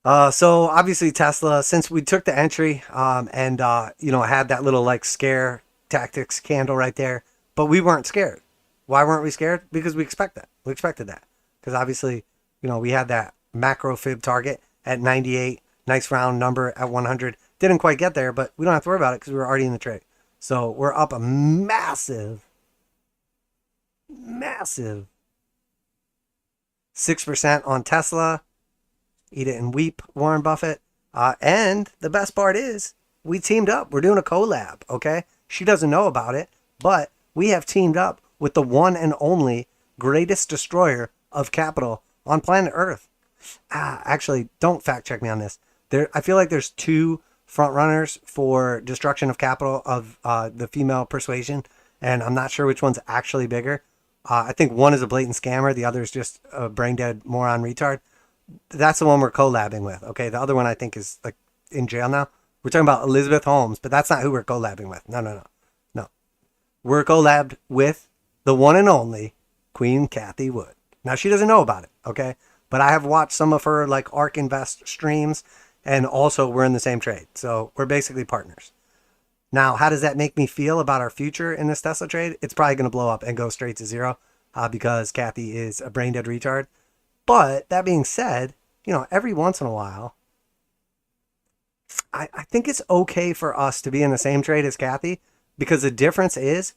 So obviously Tesla, since we took the entry and had that little like scare tactics candle right there, but we weren't scared. Why weren't we scared? Because we expect that. We expected that. Because obviously, we had that macro fib target at 98. Nice round number at 100. Didn't quite get there, but we don't have to worry about it because we were already in the trade. So we're up a massive 6% on Tesla. Eat it and weep, Warren Buffett. And the best part is we teamed up. We're doing a collab, okay? She doesn't know about it, but we have teamed up with the one and only greatest destroyer of capital on planet Earth. Actually, don't fact check me on this. I feel like there's two front runners for destruction of capital of the female persuasion, and I'm not sure which one's actually bigger. I think one is a blatant scammer. The other is just a brain dead moron retard. That's the one we're collabing with. Okay. The other one I think is like in jail now. We're talking about Elizabeth Holmes, but that's not who we're collabing with. No. We're collabed with the one and only Queen Cathie Wood. Now she doesn't know about it. Okay. But I have watched some of her like ARK Invest streams, and also we're in the same trade. So we're basically partners. Now, how does that make me feel about our future in this Tesla trade? It's probably going to blow up and go straight to zero because Cathie is a brain dead retard. But that being said, every once in a while, I think it's okay for us to be in the same trade as Cathie, because the difference is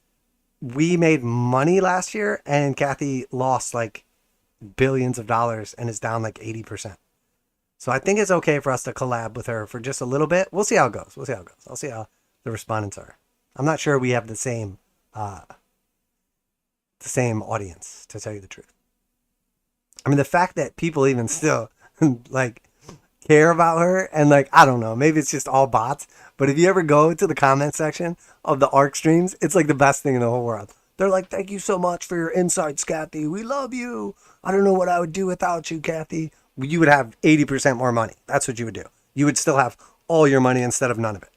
we made money last year and Cathie lost like billions of dollars and is down like 80%. So I think it's okay for us to collab with her for just a little bit. We'll see how it goes. I'll see how the respondents are. I'm not sure we have the same audience, to tell you the truth. I mean, the fact that people even still like care about her. And like, I don't know, maybe it's just all bots. But if you ever go to the comment section of the ARC streams, it's like the best thing in the whole world. They're like, thank you so much for your insights, Kathy. We love you. I don't know what I would do without you, Kathy. You would have 80% more money. That's what you would do. You would still have all your money instead of none of it.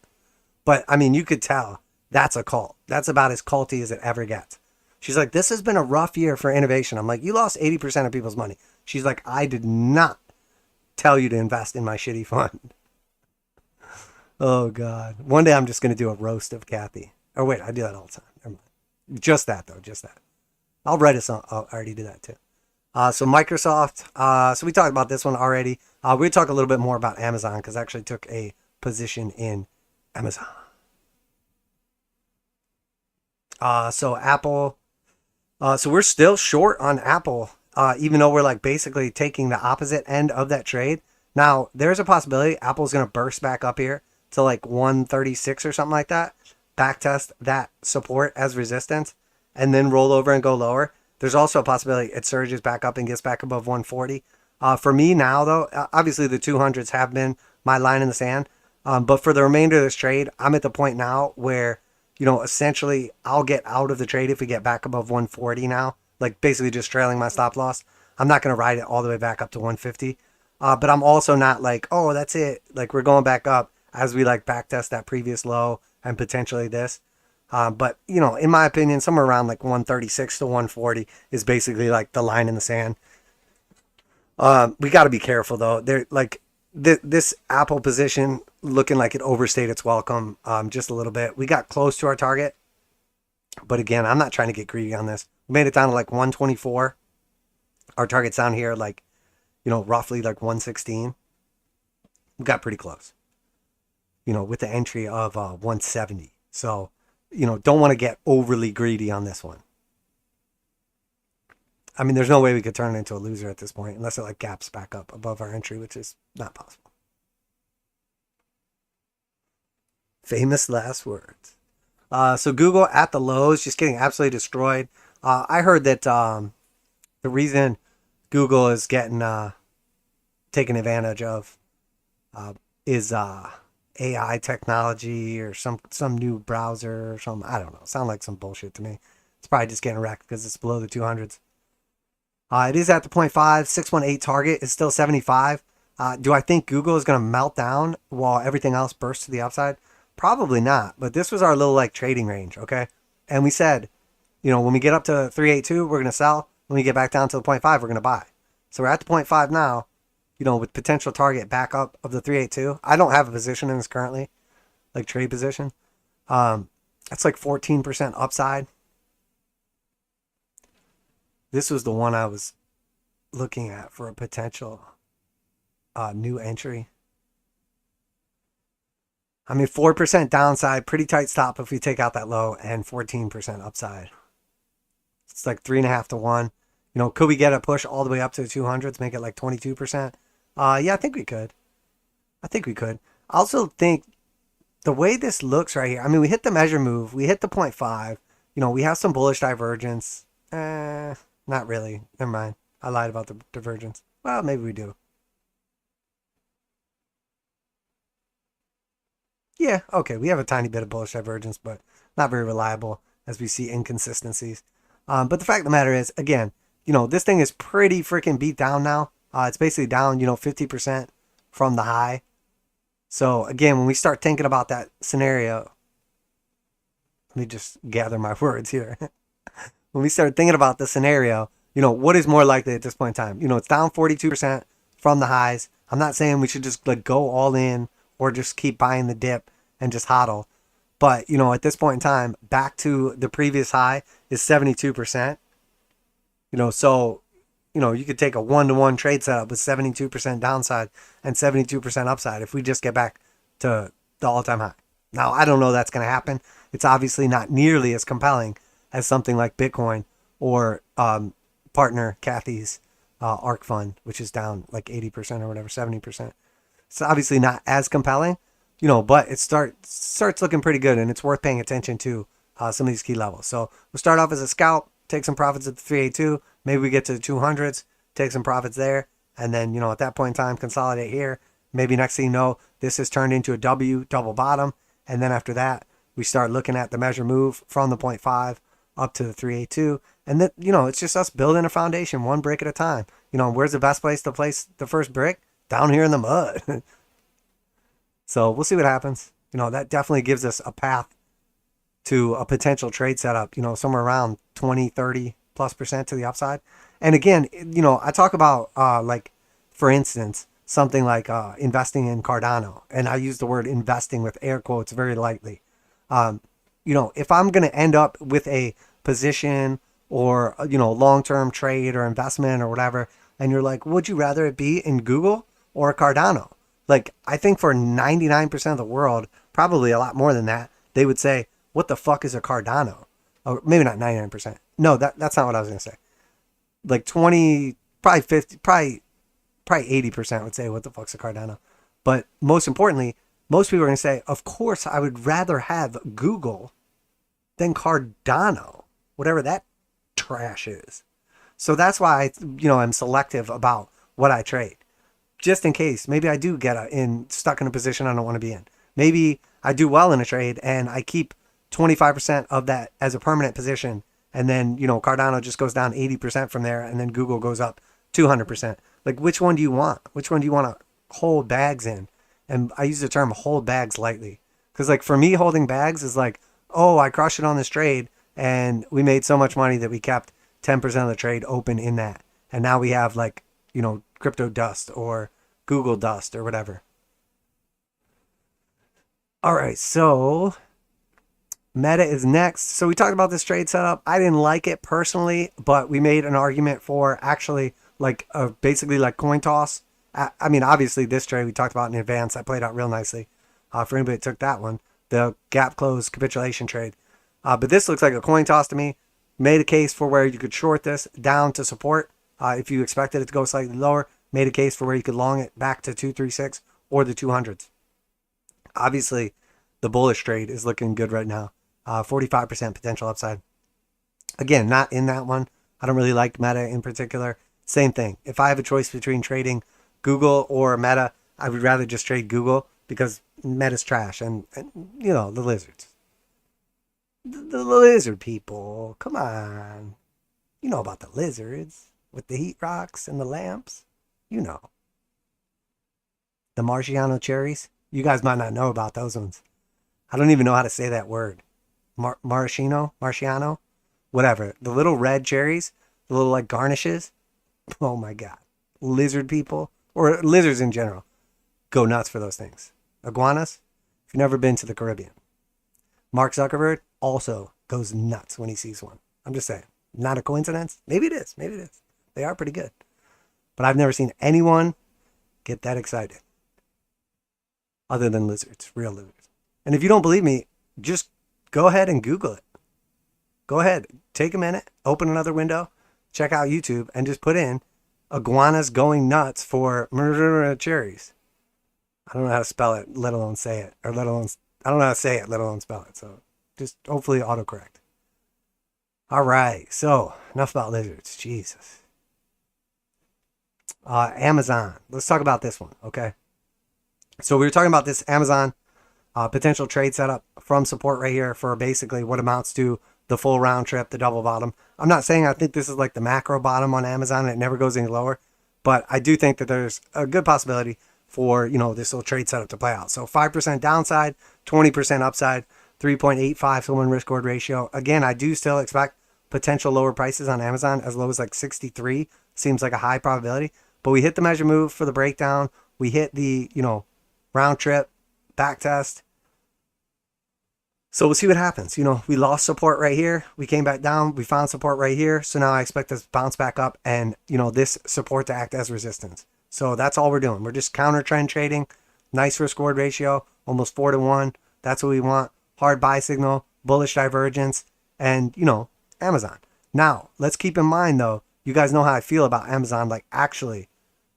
But I mean, you could tell that's a cult. That's about as culty as it ever gets. She's like, this has been a rough year for innovation. I'm like, you lost 80% of people's money. She's like, I did not tell you to invest in my shitty fund. Oh, God. One day I'm just going to do a roast of Kathy. Oh, wait, I do that all the time. Never mind. Just that, though. Just that. I'll write a song. I already do that, too. So Microsoft. So we talked about this one already. We'll talk a little bit more about Amazon because I actually took a position in Amazon. So Apple. So we're still short on Apple, even though we're like basically taking the opposite end of that trade. Now, there's a possibility Apple's going to burst back up here to like 136 or something like that. Backtest that support as resistance and then roll over and go lower. There's also a possibility it surges back up and gets back above 140. For me now, though, obviously the 200s have been my line in the sand. But for the remainder of this trade, I'm at the point now where, you know, essentially I'll get out of the trade if we get back above 140 now. Like basically just trailing my stop loss. I'm not going to ride it all the way back up to 150. But I'm also not like, oh, that's it. Like we're going back up as we like backtest that previous low and potentially this. But, you know, in my opinion, somewhere around like 136 to 140 is basically like the line in the sand. We got to be careful, though. They're like this Apple position looking like it overstayed its welcome just a little bit. We got close to our target. But again, I'm not trying to get greedy on this. We made it down to like 124. Our target's down here like, you know, roughly like 116. We got pretty close, you know, with the entry of 170. So, you know, don't want to get overly greedy on this one. I mean, there's no way we could turn it into a loser at this point unless it like gaps back up above our entry, which is not possible. Famous last words. So Google at the lows, just getting absolutely destroyed. I heard that the reason Google is getting taken advantage of is AI technology or some new browser or something. I don't know. Sound like some bullshit to me. It's probably just getting wrecked because it's below the 200s. It is at the 0.5. 618 target is still 75. Do I think Google is going to melt down while everything else bursts to the upside? Probably not. But this was our little like trading range, okay? And we said, you know, when we get up to 382, we're going to sell. When we get back down to the 0.5, we're going to buy. So we're at the 0.5 now, you know, with potential target back up of the 382. I don't have a position in this currently, like trade position. That's like 14% upside. This was the one I was looking at for a potential new entry. I mean, 4% downside, pretty tight stop if we take out that low, and 14% upside. It's like 3.5 to 1. You know, could we get a push all the way up to the 200s, make it like 22%? Yeah, I think we could. I also think the way this looks right here, I mean, we hit the measure move, we hit the 0.5. You know, we have some bullish divergence. Not really. Never mind. I lied about the divergence. Well, maybe we do. Yeah, okay, we have a tiny bit of bullish divergence, but not very reliable as we see inconsistencies. But the fact of the matter is, again, you know, this thing is pretty freaking beat down now. It's basically down, you know, 50% from the high. So again, when we start thinking about that scenario, let me just gather my words here. When we start thinking about the scenario, you know, what is more likely at this point in time? You know, it's down 42% from the highs. I'm not saying we should just like go all in or just keep buying the dip and just hodl. But, you know, at this point in time, back to the previous high is 72%. You know, so, you know, you could take a 1-to-1 trade setup with 72% downside and 72% upside if we just get back to the all-time high. Now, I don't know that's going to happen. It's obviously not nearly as compelling as something like Bitcoin or partner Kathy's ARC fund, which is down like 80% or whatever, 70%. It's obviously not as compelling, you know, but it starts looking pretty good, and it's worth paying attention to some of these key levels. So we'll start off as a scalp, take some profits at the 382. Maybe we get to the 200s, take some profits there, and then, you know, at that point in time, consolidate here Maybe next thing you know, this has turned into a W, double bottom. And then after that, we start looking at the measure move from the 0.5 up to the 382. And then, it's just us building a foundation one brick at a time. Where's the best place to place the first brick? Down here in the mud. So we'll see what happens. That definitely gives us a path to a potential trade setup, somewhere around 20, 30+% to the upside. And again, I talk about, for instance, something like investing in Cardano. And I use the word investing with air quotes very lightly. If I'm going to end up with a position or, long-term trade or investment or whatever, and you're like, would you rather it be in Google or Cardano? Like, I think for 99% of the world, probably a lot more than that, they would say, what the fuck is a Cardano? Or maybe not 99%. No, that's not what I was going to say. Like 20, probably 50, probably 80% would say, what the fuck's a Cardano? But most importantly, most people are going to say, of course, I would rather have Google than Cardano, whatever that trash is. So that's why I'm selective about what I trade. Just in case, maybe I do get stuck in a position I don't want to be in. Maybe I do well in a trade and I keep 25% of that as a permanent position. And then, Cardano just goes down 80% from there. And then Google goes up 200%. Like, which one do you want? Which one do you want to hold bags in? And I use the term hold bags lightly. Because, like, for me, holding bags is like, oh, I crushed it on this trade. And we made so much money that we kept 10% of the trade open in that. And now we have, like, crypto dust or Google dust or whatever. All right, so Meta is next. So we talked about this trade setup. I didn't like it personally, but we made an argument for actually basically like coin toss. I mean, obviously this trade we talked about in advance. I played out real nicely for anybody that took that one, the gap close capitulation trade. But this looks like a coin toss to me. Made a case for where you could short this down to support. If you expected it to go slightly lower, made a case for where you could long it back to 236 or the 200s. Obviously, the bullish trade is looking good right now. 45% potential upside. Again, not in that one. I don't really like Meta in particular. Same thing. If I have a choice between trading Google or Meta, I would rather just trade Google because Meta's trash. And the lizards. The lizard people. Come on. You know about the lizards. With the heat rocks and the lamps. The Marciano cherries. You guys might not know about those ones. I don't even know how to say that word. Marciano? Whatever. The little red cherries. The little like garnishes. Oh my God. Lizard people. Or lizards in general. Go nuts for those things. Iguanas. If you've never been to the Caribbean. Mark Zuckerberg also goes nuts when he sees one. I'm just saying. Not a coincidence? Maybe it is. Maybe it is. They are pretty good. But I've never seen anyone get that excited. Other than lizards. Real lizards. And if you don't believe me, just go ahead and Google it. Go ahead. Take a minute. Open another window. Check out YouTube. And just put in iguanas going nuts for cherries. I don't know how to spell it, let alone say it. I don't know how to say it, let alone spell it. So just hopefully autocorrect. All right. So enough about lizards. Jesus. Amazon. Let's talk about this one, okay? So we were talking about this Amazon potential trade setup from support right here for basically what amounts to the full round trip, the double bottom. I'm not saying I think this is like the macro bottom on Amazon and it never goes any lower, but I do think that there's a good possibility for, this little trade setup to play out. So 5% downside, 20% upside, 3.85 to 1 risk reward ratio. Again, I do still expect potential lower prices on Amazon as low as like 63. Seems like a high probability. But we hit the measure move for the breakdown. We hit the, round trip, back test. So we'll see what happens. We lost support right here. We came back down. We found support right here. So now I expect this to bounce back up and, this support to act as resistance. So that's all we're doing. We're just counter trend trading. Nice risk reward ratio, almost 4 to 1. That's what we want. Hard buy signal, bullish divergence, and, Amazon. Now, let's keep in mind, though, you guys know how I feel about Amazon, like actually,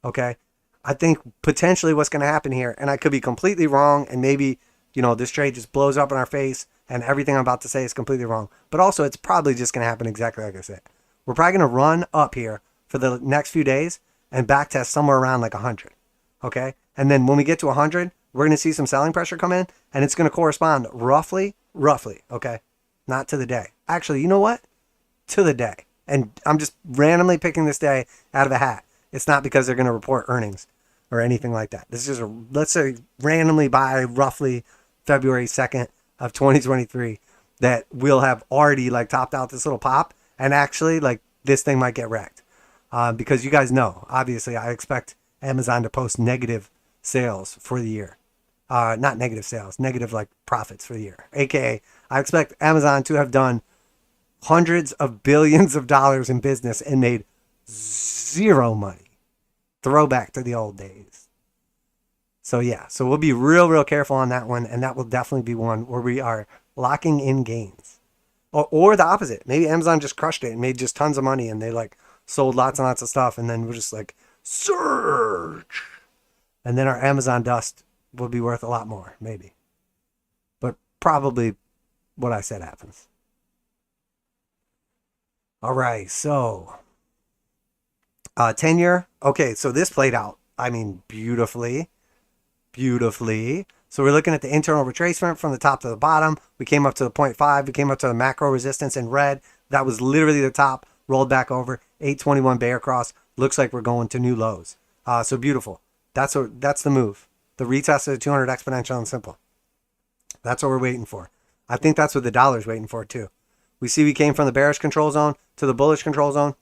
okay? I think potentially what's going to happen here, and I could be completely wrong, and maybe, this trade just blows up in our face, and everything I'm about to say is completely wrong. But also, it's probably just going to happen exactly like I said. We're probably going to run up here for the next few days and backtest somewhere around like 100, okay? And then when we get to 100, we're going to see some selling pressure come in, and it's going to correspond roughly, okay? Not to the day. Actually, you know what? To the day. And I'm just randomly picking this day out of a hat. It's not because they're going to report earnings or anything like that. This is just let's say randomly by roughly February 2nd of 2023 that we'll have already like topped out this little pop, and actually like this thing might get wrecked. Because you guys know, obviously, I expect Amazon to post negative sales for the year. Not negative sales, negative like profits for the year. AKA, I expect Amazon to have done hundreds of billions of dollars in business and made zero money. Throwback to the old days. So yeah, so we'll be real careful on that one, and that will definitely be one where we are locking in gains. Or the opposite. Maybe Amazon just crushed it and made just tons of money, and they like sold lots and lots of stuff, and then we're just like, surge! And then our Amazon dust will be worth a lot more, maybe. But probably what I said happens. All right, so 10-year. Okay, so this played out, I mean, beautifully. So we're looking at the internal retracement from the top to the bottom. We came up to the 0.5. We came up to the macro resistance in red. That was literally the top. Rolled back over. 821 bear cross. Looks like we're going to new lows. So beautiful. That's the move. The retest of the 200 exponential and simple. That's what we're waiting for. I think that's what the dollar's waiting for too. We see we came from the bearish control zone to the bullish control zone.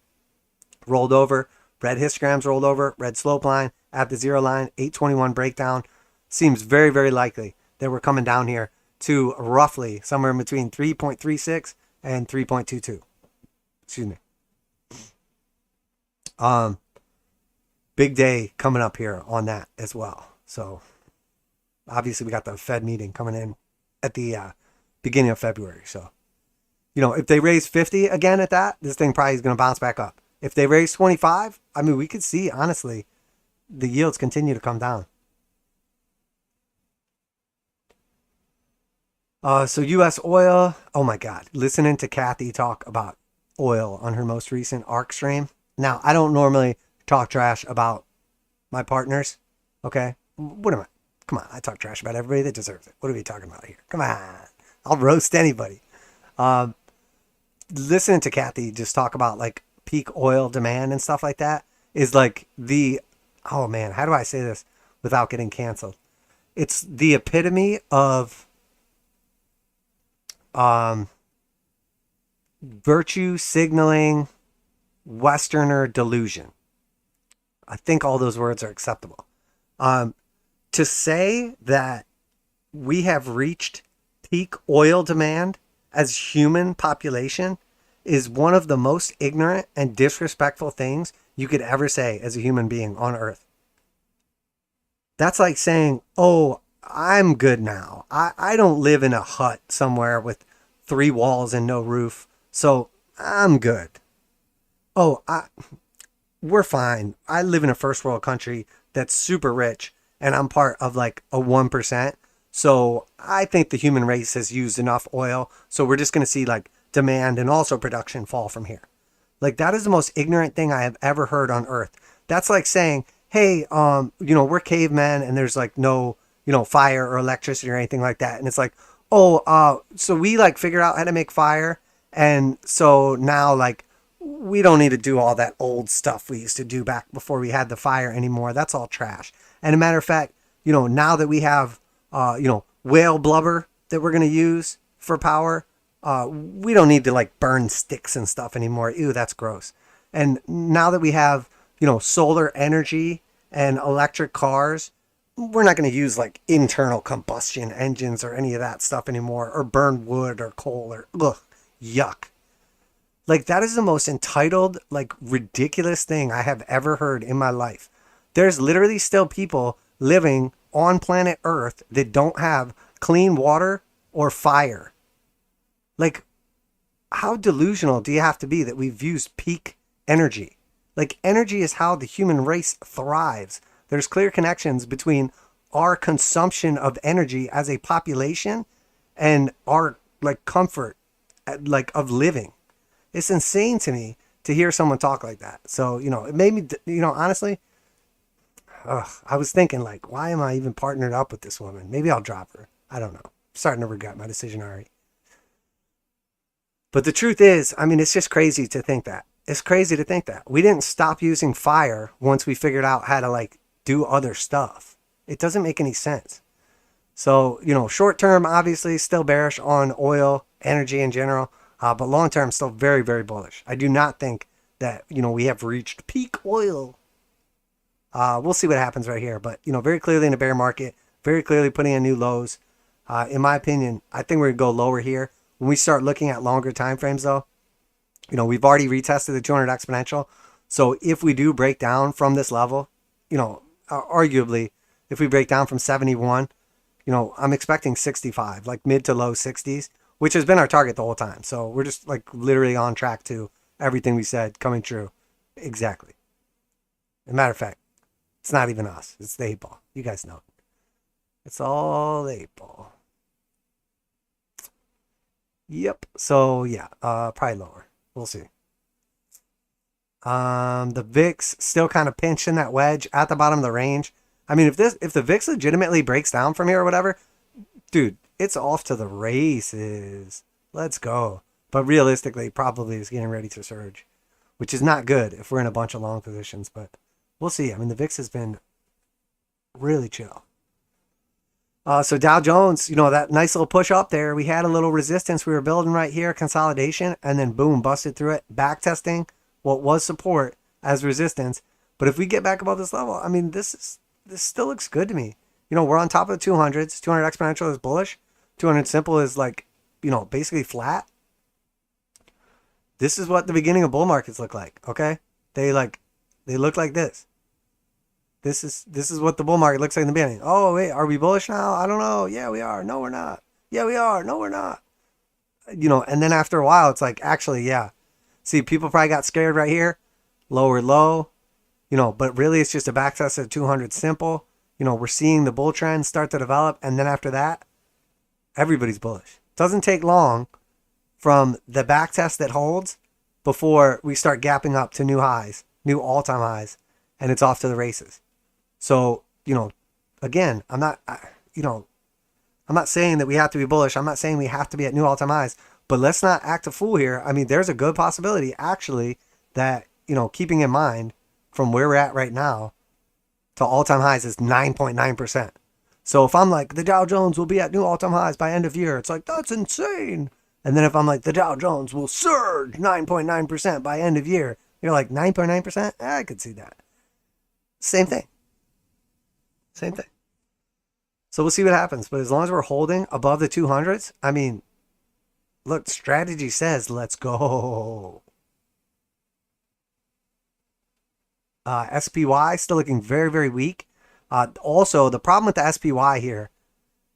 Rolled over. Red histograms rolled over. Red slope line at the zero line. 821 breakdown. Seems very likely that we're coming down here to roughly somewhere in between 3.36 and 3.22. Excuse me. Big day coming up here on that as well. So obviously we got the Fed meeting coming in at the beginning of February. So, you know, if they raise 50 again at that, this thing probably is going to bounce back up. If they raise 25, I mean, we could see, honestly, the yields continue to come down. So U.S. oil, oh my God, listening to Kathy talk about oil on her most recent ARC stream. Now, I don't normally talk trash about my partners, okay? What am I? Come on, I talk trash about everybody that deserves it. What are we talking about here? Come on, I'll roast anybody. Listening to Kathy just talk about like peak oil demand and stuff like that is like oh man, how do I say this without getting canceled? It's the epitome of virtue signaling Westerner delusion. I think all those words are acceptable. To say that we have reached peak oil demand as human population is one of the most ignorant and disrespectful things you could ever say as a human being on earth. That's like saying, oh, I'm good now. I don't live in a hut somewhere with 3 walls and no roof, so I'm good. Oh, we're fine. I live in a first world country that's super rich, and I'm part of like a 1%. So I think the human race has used enough oil, so we're just going to see like demand and also production fall from here. Like, that is the most ignorant thing I have ever heard on earth. That's like saying, hey, we're cavemen and there's like no, fire or electricity or anything like that. And it's like, so we like figured out how to make fire. And so now like we don't need to do all that old stuff we used to do back before we had the fire anymore. That's all trash. And a matter of fact, now that we have, whale blubber that we're going to use for power, we don't need to like burn sticks and stuff anymore. Ew, that's gross. And now that we have, solar energy and electric cars, we're not going to use like internal combustion engines or any of that stuff anymore, or burn wood or coal or yuck. Like, that is the most entitled, like, ridiculous thing I have ever heard in my life. There's literally still people living on planet Earth that don't have clean water or fire. Like, how delusional do you have to be that we've used peak energy? Like, energy is how the human race thrives. There's clear connections between our consumption of energy as a population and our like comfort like of living. It's insane to me to hear someone talk like that. So, it made me, honestly, I was thinking, like, why am I even partnered up with this woman? Maybe I'll drop her. I don't know. I'm starting to regret my decision already. But the truth is, I mean, it's just crazy to think that. It's crazy to think that. We didn't stop using fire once we figured out how to, like, do other stuff. It doesn't make any sense. So, you know, short term, obviously, still bearish on oil, energy in general. But long term, still very, very bullish. I do not think that, you know, we have reached peak oil. We'll see what happens right here. But, you know, very clearly in a bear market, very clearly putting in new lows. In my opinion, I think we're going to go lower here. When we start looking at longer time frames, though, you know, we've already retested the 200 exponential. So if we do break down from this level, you know, arguably, if we break down from 71, you know, I'm expecting 65, like mid to low 60s, which has been our target the whole time. So we're just like literally on track to everything we said coming true. Exactly. As a matter of fact, it's not even us. It's the 8-ball. You guys know. It's all the 8-ball. Yep. So yeah, probably lower. We'll see. The VIX still kind of pinching that wedge at the bottom of the range. I mean, if the VIX legitimately breaks down from here or whatever, dude, it's off to the races. Let's go. But realistically, probably is getting ready to surge, which is not good if we're in a bunch of long positions. But we'll see. I mean, the VIX has been really chill. So Dow Jones, you know, that nice little push up there. We had a little resistance we were building right here, consolidation, and then boom, busted through it. Back testing what was support as resistance. But if we get back above this level, I mean, this still looks good to me. You know, we're on top of the 200s. 200 exponential is bullish. 200 simple is like, you know, basically flat. This is what the beginning of bull markets look like, okay? They look like this. This is what the bull market looks like in the beginning. Oh, wait, are we bullish now? I don't know. Yeah, we are. No, we're not. Yeah, we are. No, we're not. You know, and then after a while, it's like, actually, yeah. See, people probably got scared right here. Lower low. You know, but really it's just a back test at 200 simple. You know, we're seeing the bull trend start to develop. And then after that, everybody's bullish. Doesn't take long from the back test that holds before we start gapping up to new highs, new all-time highs, and it's off to the races. So, you know, again, I'm not saying that we have to be bullish. I'm not saying we have to be at new all-time highs, but let's not act a fool here. I mean, there's a good possibility actually that, you know, keeping in mind from where we're at right now to all-time highs is 9.9%. So if I'm like, the Dow Jones will be at new all-time highs by end of year, it's like, that's insane. And then if I'm like, the Dow Jones will surge 9.9% by end of year, you're like, 9.9%? I could see that. Same thing. Same thing. So we'll see what happens. But as long as we're holding above the 200s, I mean, look, strategy says, let's go. SPY still looking very, very weak. Also, the problem with the SPY here,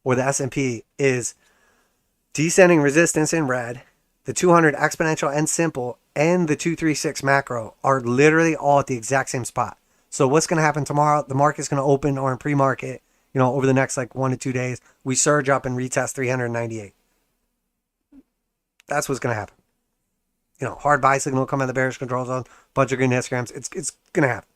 or the S&P, is descending resistance in red, the 200 exponential and simple, and the 236 macro are literally all at the exact same spot. So what's going to happen tomorrow? The market's going to open, or in pre-market, you know, over the next like 1 to 2 days, we surge up and retest 398. That's what's going to happen. You know, hard buy signal will come in the bearish control zone, bunch of green histograms. It's going to happen.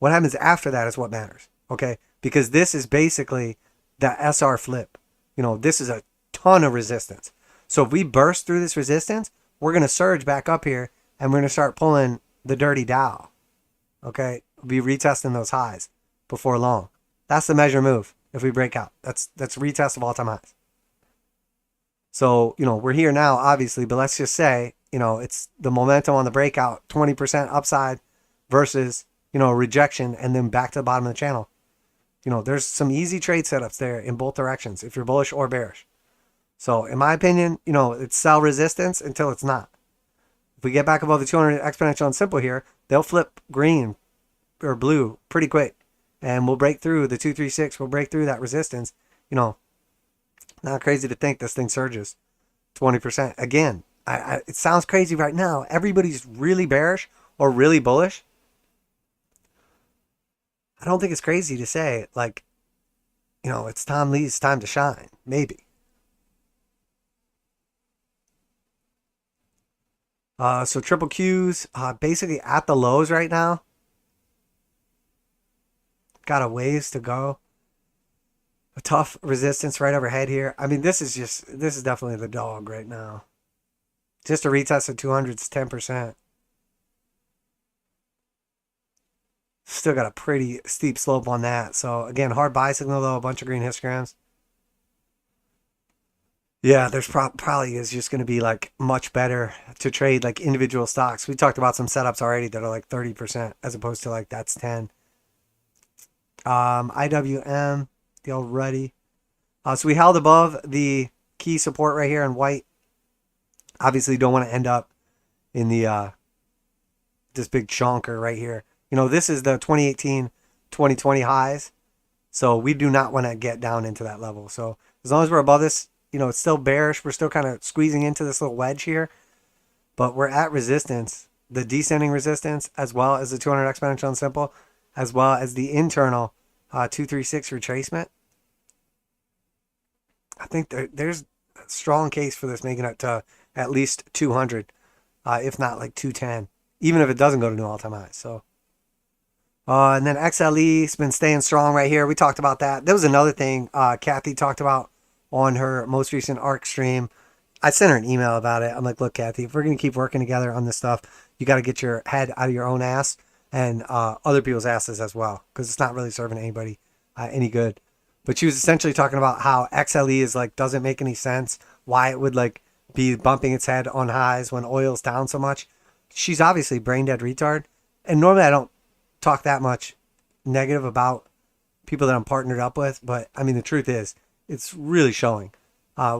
What happens after that is what matters, okay? Because this is basically the SR flip. You know, this is a ton of resistance. So if we burst through this resistance, we're going to surge back up here, and we're going to start pulling the dirty Dow, okay? We'll be retesting those highs before long. That's the measure move if we break out. That's retest of all-time highs. So, you know, we're here now, obviously, but let's just say, you know, it's the momentum on the breakout, 20% upside versus, you know, rejection, and then back to the bottom of the channel. You know, there's some easy trade setups there in both directions, if you're bullish or bearish. So, in my opinion, you know, it's sell resistance until it's not. If we get back above the 200 exponential and simple here, they'll flip green or blue pretty quick. And we'll break through the 236. We'll break through that resistance. You know, not crazy to think this thing surges 20%. Again, it sounds crazy right now. Everybody's really bearish or really bullish. I don't think it's crazy to say, like, you know, it's Tom Lee's time to shine. Maybe. So triple Qs basically at the lows right now. got a ways to go. A tough resistance right overhead here. I mean, this is definitely the dog right now. Just a retest of 200 is 10%. Still got a pretty steep slope on that. So again, hard buy signal though, a bunch of green histograms. Yeah, there's probably is just going to be like much better to trade like individual stocks. We talked about some setups already that are like 30% as opposed to like that's 10. IWM, the already. So we held above the key support right here in white. Obviously don't want to end up in the this big chonker right here. You know, this is the 2018, 2020 highs. So we do not want to get down into that level. So as long as we're above this, you know, it's still bearish. We're still kind of squeezing into this little wedge here. But we're at resistance, the descending resistance, as well as the 200 exponential and simple, as well as the internal 236 retracement. I think there's a strong case for this making it to at least 200, if not like 210, even if it doesn't go to new all-time highs. So, and then XLE's been staying strong right here. We talked about that. There was another thing Kathy talked about on her most recent ARC stream. I sent her an email about it. I'm like, look, Kathy, if we're going to keep working together on this stuff, you got to get your head out of your own ass and other people's asses as well, because it's not really serving anybody any good. But she was essentially talking about how XLE is like, doesn't make any sense, why it would like be bumping its head on highs when oil's down so much. She's obviously brain dead retard. And normally I don't talk that much negative about people that I'm partnered up with. But I mean, the truth is, it's really showing.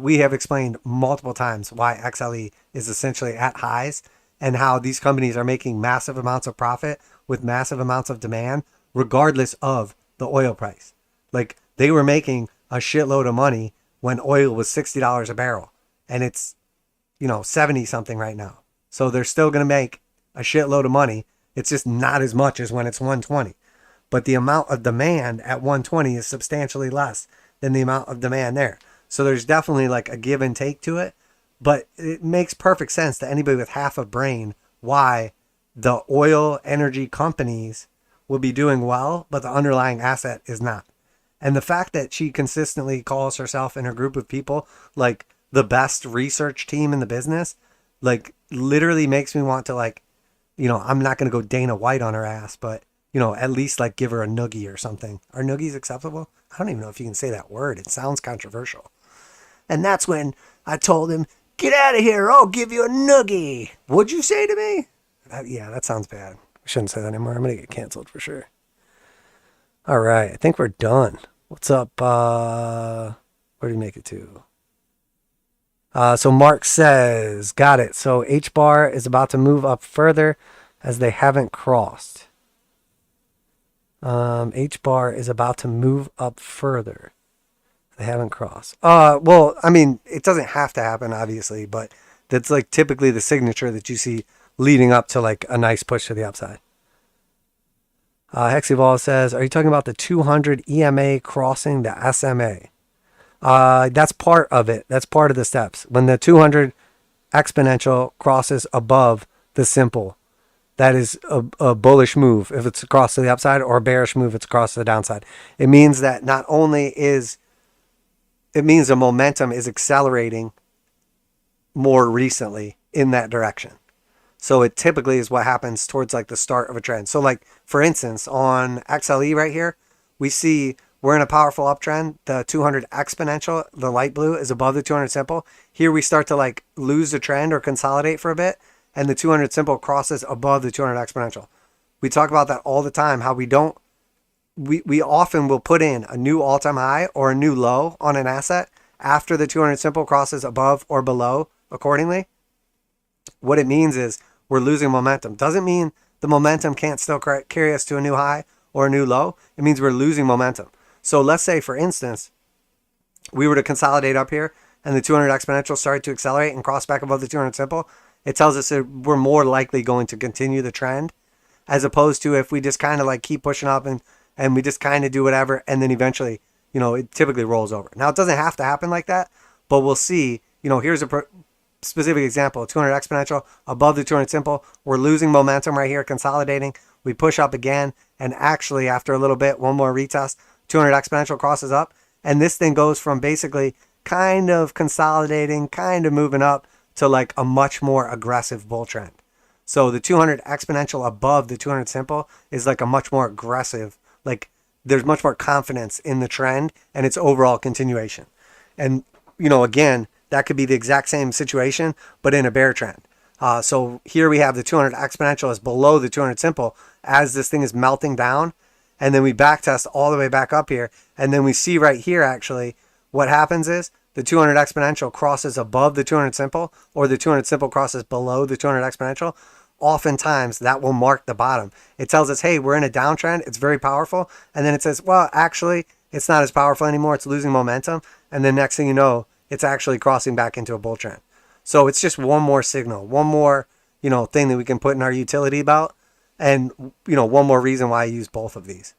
We have explained multiple times why XLE is essentially at highs and how these companies are making massive amounts of profit with massive amounts of demand, regardless of the oil price. Like they were making a shitload of money when oil was $60 a barrel and it's, you know, 70 something right now. So they're still going to make a shitload of money. It's just not as much as when it's 120. But the amount of demand at 120 is substantially less than the amount of demand there. So there's definitely like a give and take to it, but it makes perfect sense to anybody with half a brain why the oil energy companies will be doing well, but the underlying asset is not. And the fact that she consistently calls herself and her group of people like the best research team in the business, like literally makes me want to like, you know, I'm not going to go Dana White on her ass, but you know, at least like give her a noogie or something. Are noogies acceptable? I don't even know if you can say that word. It sounds controversial. And that's when I told him, get out of here. I'll give you a noogie. What'd you say to me? Yeah, that sounds bad. I shouldn't say that anymore. I'm going to get canceled for sure. All right. I think we're done. What's up? Where did we make it to? So Mark says, got it. So H bar is about to move up further as they haven't crossed. H bar is about to move up further. They haven't crossed. Well, I mean, it doesn't have to happen, obviously, but that's like typically the signature that you see leading up to like a nice push to the upside. Hexivol says, are you talking about the 200 EMA crossing the SMA? That's part of it. That's part of the steps. When the 200 exponential crosses above the simple, that is a bullish move if it's across to the upside, or a bearish move if it's across to the downside. It means that not only it means the momentum is accelerating more recently in that direction. So it typically is what happens towards like the start of a trend. So like, for instance, on XLE right here, we see we're in a powerful uptrend. The 200 exponential, the light blue, is above the 200 simple. Here we start to like lose the trend or consolidate for a bit, and the 200 simple crosses above the 200 exponential. We talk about that all the time, how we often will put in a new all-time high or a new low on an asset after the 200 simple crosses above or below accordingly. What it means is we're losing momentum. Doesn't mean the momentum can't still carry us to a new high or a new low. It means we're losing momentum. So let's say, for instance, we were to consolidate up here and the 200 exponential started to accelerate and cross back above the 200 simple. It tells us that we're more likely going to continue the trend, as opposed to if we just kind of like keep pushing up and we just kind of do whatever, and then eventually, you know, it typically rolls over. Now, it doesn't have to happen like that, but we'll see. You know, here's a specific example: 200 exponential above the 200 simple. We're losing momentum right here, consolidating. We push up again, and actually after a little bit, one more retest, 200 exponential crosses up, and this thing goes from basically kind of consolidating, kind of moving up to like a much more aggressive bull trend. So the 200 exponential above the 200 simple is like a much more aggressive, like there's much more confidence in the trend and its overall continuation. And, you know, again, that could be the exact same situation, but in a bear trend. So here we have the 200 exponential is below the 200 simple as this thing is melting down. And then we backtest all the way back up here. And then we see right here, actually, what happens is the 200 exponential crosses above the 200 simple, or the 200 simple crosses below the 200 exponential. Oftentimes that will mark the bottom. It tells us, hey, we're in a downtrend. It's very powerful. And then it says, well, actually, it's not as powerful anymore. It's losing momentum. And then next thing you know, it's actually crossing back into a bull trend. So it's just one more signal, one more, you know, thing that we can put in our utility belt. And, you know, one more reason why I use both of these.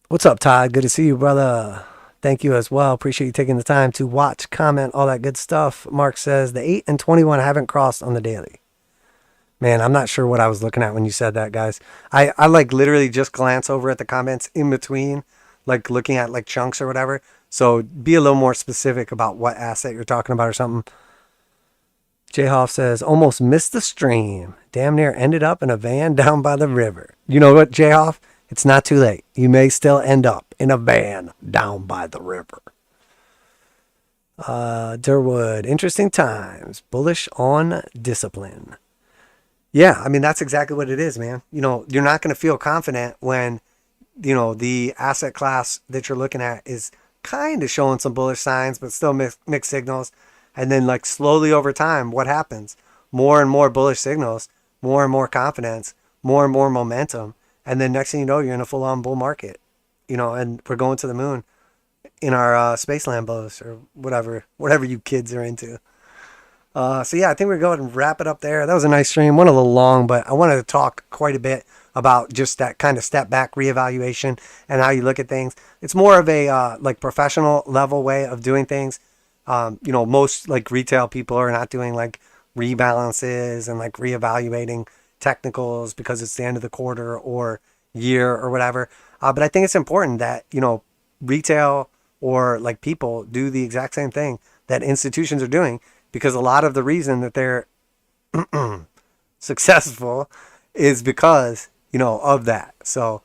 What's up, Todd? Good to see you, brother. Thank you as well. Appreciate you taking the time to watch, comment, all that good stuff. Mark says the 8 and 21 haven't crossed on the daily. Man, I'm not sure what I was looking at when you said that, guys. I like literally just glance over at the comments in between, like looking at like chunks or whatever. So be a little more specific about what asset you're talking about or something. J Hoff says, almost missed the stream. Damn near ended up in a van down by the river. You know what, J Hoff? It's not too late. You may still end up in a van down by the river. Durwood, interesting times. Bullish on discipline. Yeah, I mean, that's exactly what it is, man. You know, you're not going to feel confident when, you know, the asset class that you're looking at is kind of showing some bullish signs, but still mixed signals. And then like slowly over time, what happens? More and more bullish signals, more and more confidence, more and more momentum. And then next thing you know, you're in a full-on bull market, you know, and we're going to the moon in our space Lambos or whatever you kids are into. So yeah, I think we're going to wrap it up there. That was a nice stream, went a little long, but I wanted to talk quite a bit about just that kind of step back reevaluation and how you look at things. It's more of a like professional level way of doing things. You know, most like retail people are not doing like rebalances and like reevaluating technicals because it's the end of the quarter or year or whatever. But I think it's important that, you know, retail or like people do the exact same thing that institutions are doing, because a lot of the reason that they're successful is because, you know, of that. So,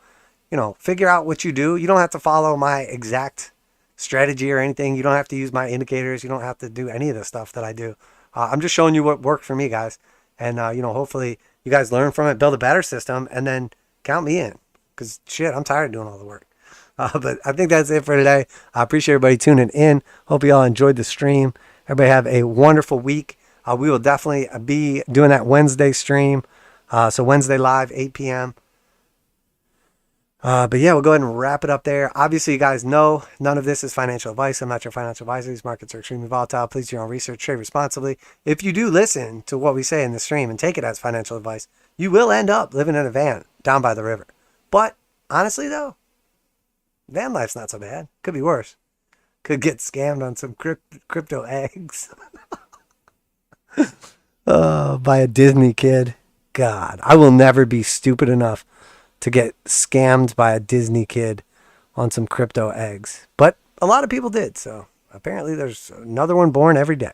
you know, figure out what you do. You don't have to follow my exact strategy or anything. You don't have to use my indicators. You don't have to do any of the stuff that I do. I'm just showing you what worked for me, guys. And, you know, hopefully you guys learn from it, build a better system, and then count me in. Because, shit, I'm tired of doing all the work. But I think that's it for today. I appreciate everybody tuning in. Hope you all enjoyed the stream. Everybody have a wonderful week. We will definitely be doing that Wednesday stream. So Wednesday live, 8 p.m. But yeah, we'll go ahead and wrap it up there. Obviously, you guys know none of this is financial advice. I'm not your financial advisor. These markets are extremely volatile. Please do your own research, trade responsibly. If you do listen to what we say in the stream and take it as financial advice, you will end up living in a van down by the river. But honestly, though, van life's not so bad. Could be worse. Could get scammed on some crypto eggs. By a Disney kid. God, I will never be stupid enough to get scammed by a Disney kid on some crypto eggs. But a lot of people did, so apparently there's another one born every day.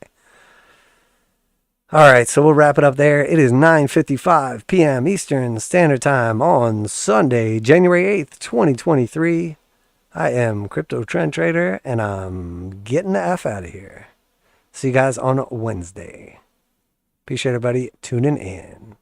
All right, so we'll wrap it up there. It is 9:55 p.m. Eastern Standard Time on Sunday, January 8th, 2023. I am Crypto Trend Trader, and I'm getting the F out of here. See you guys on Wednesday. Appreciate everybody tuning in.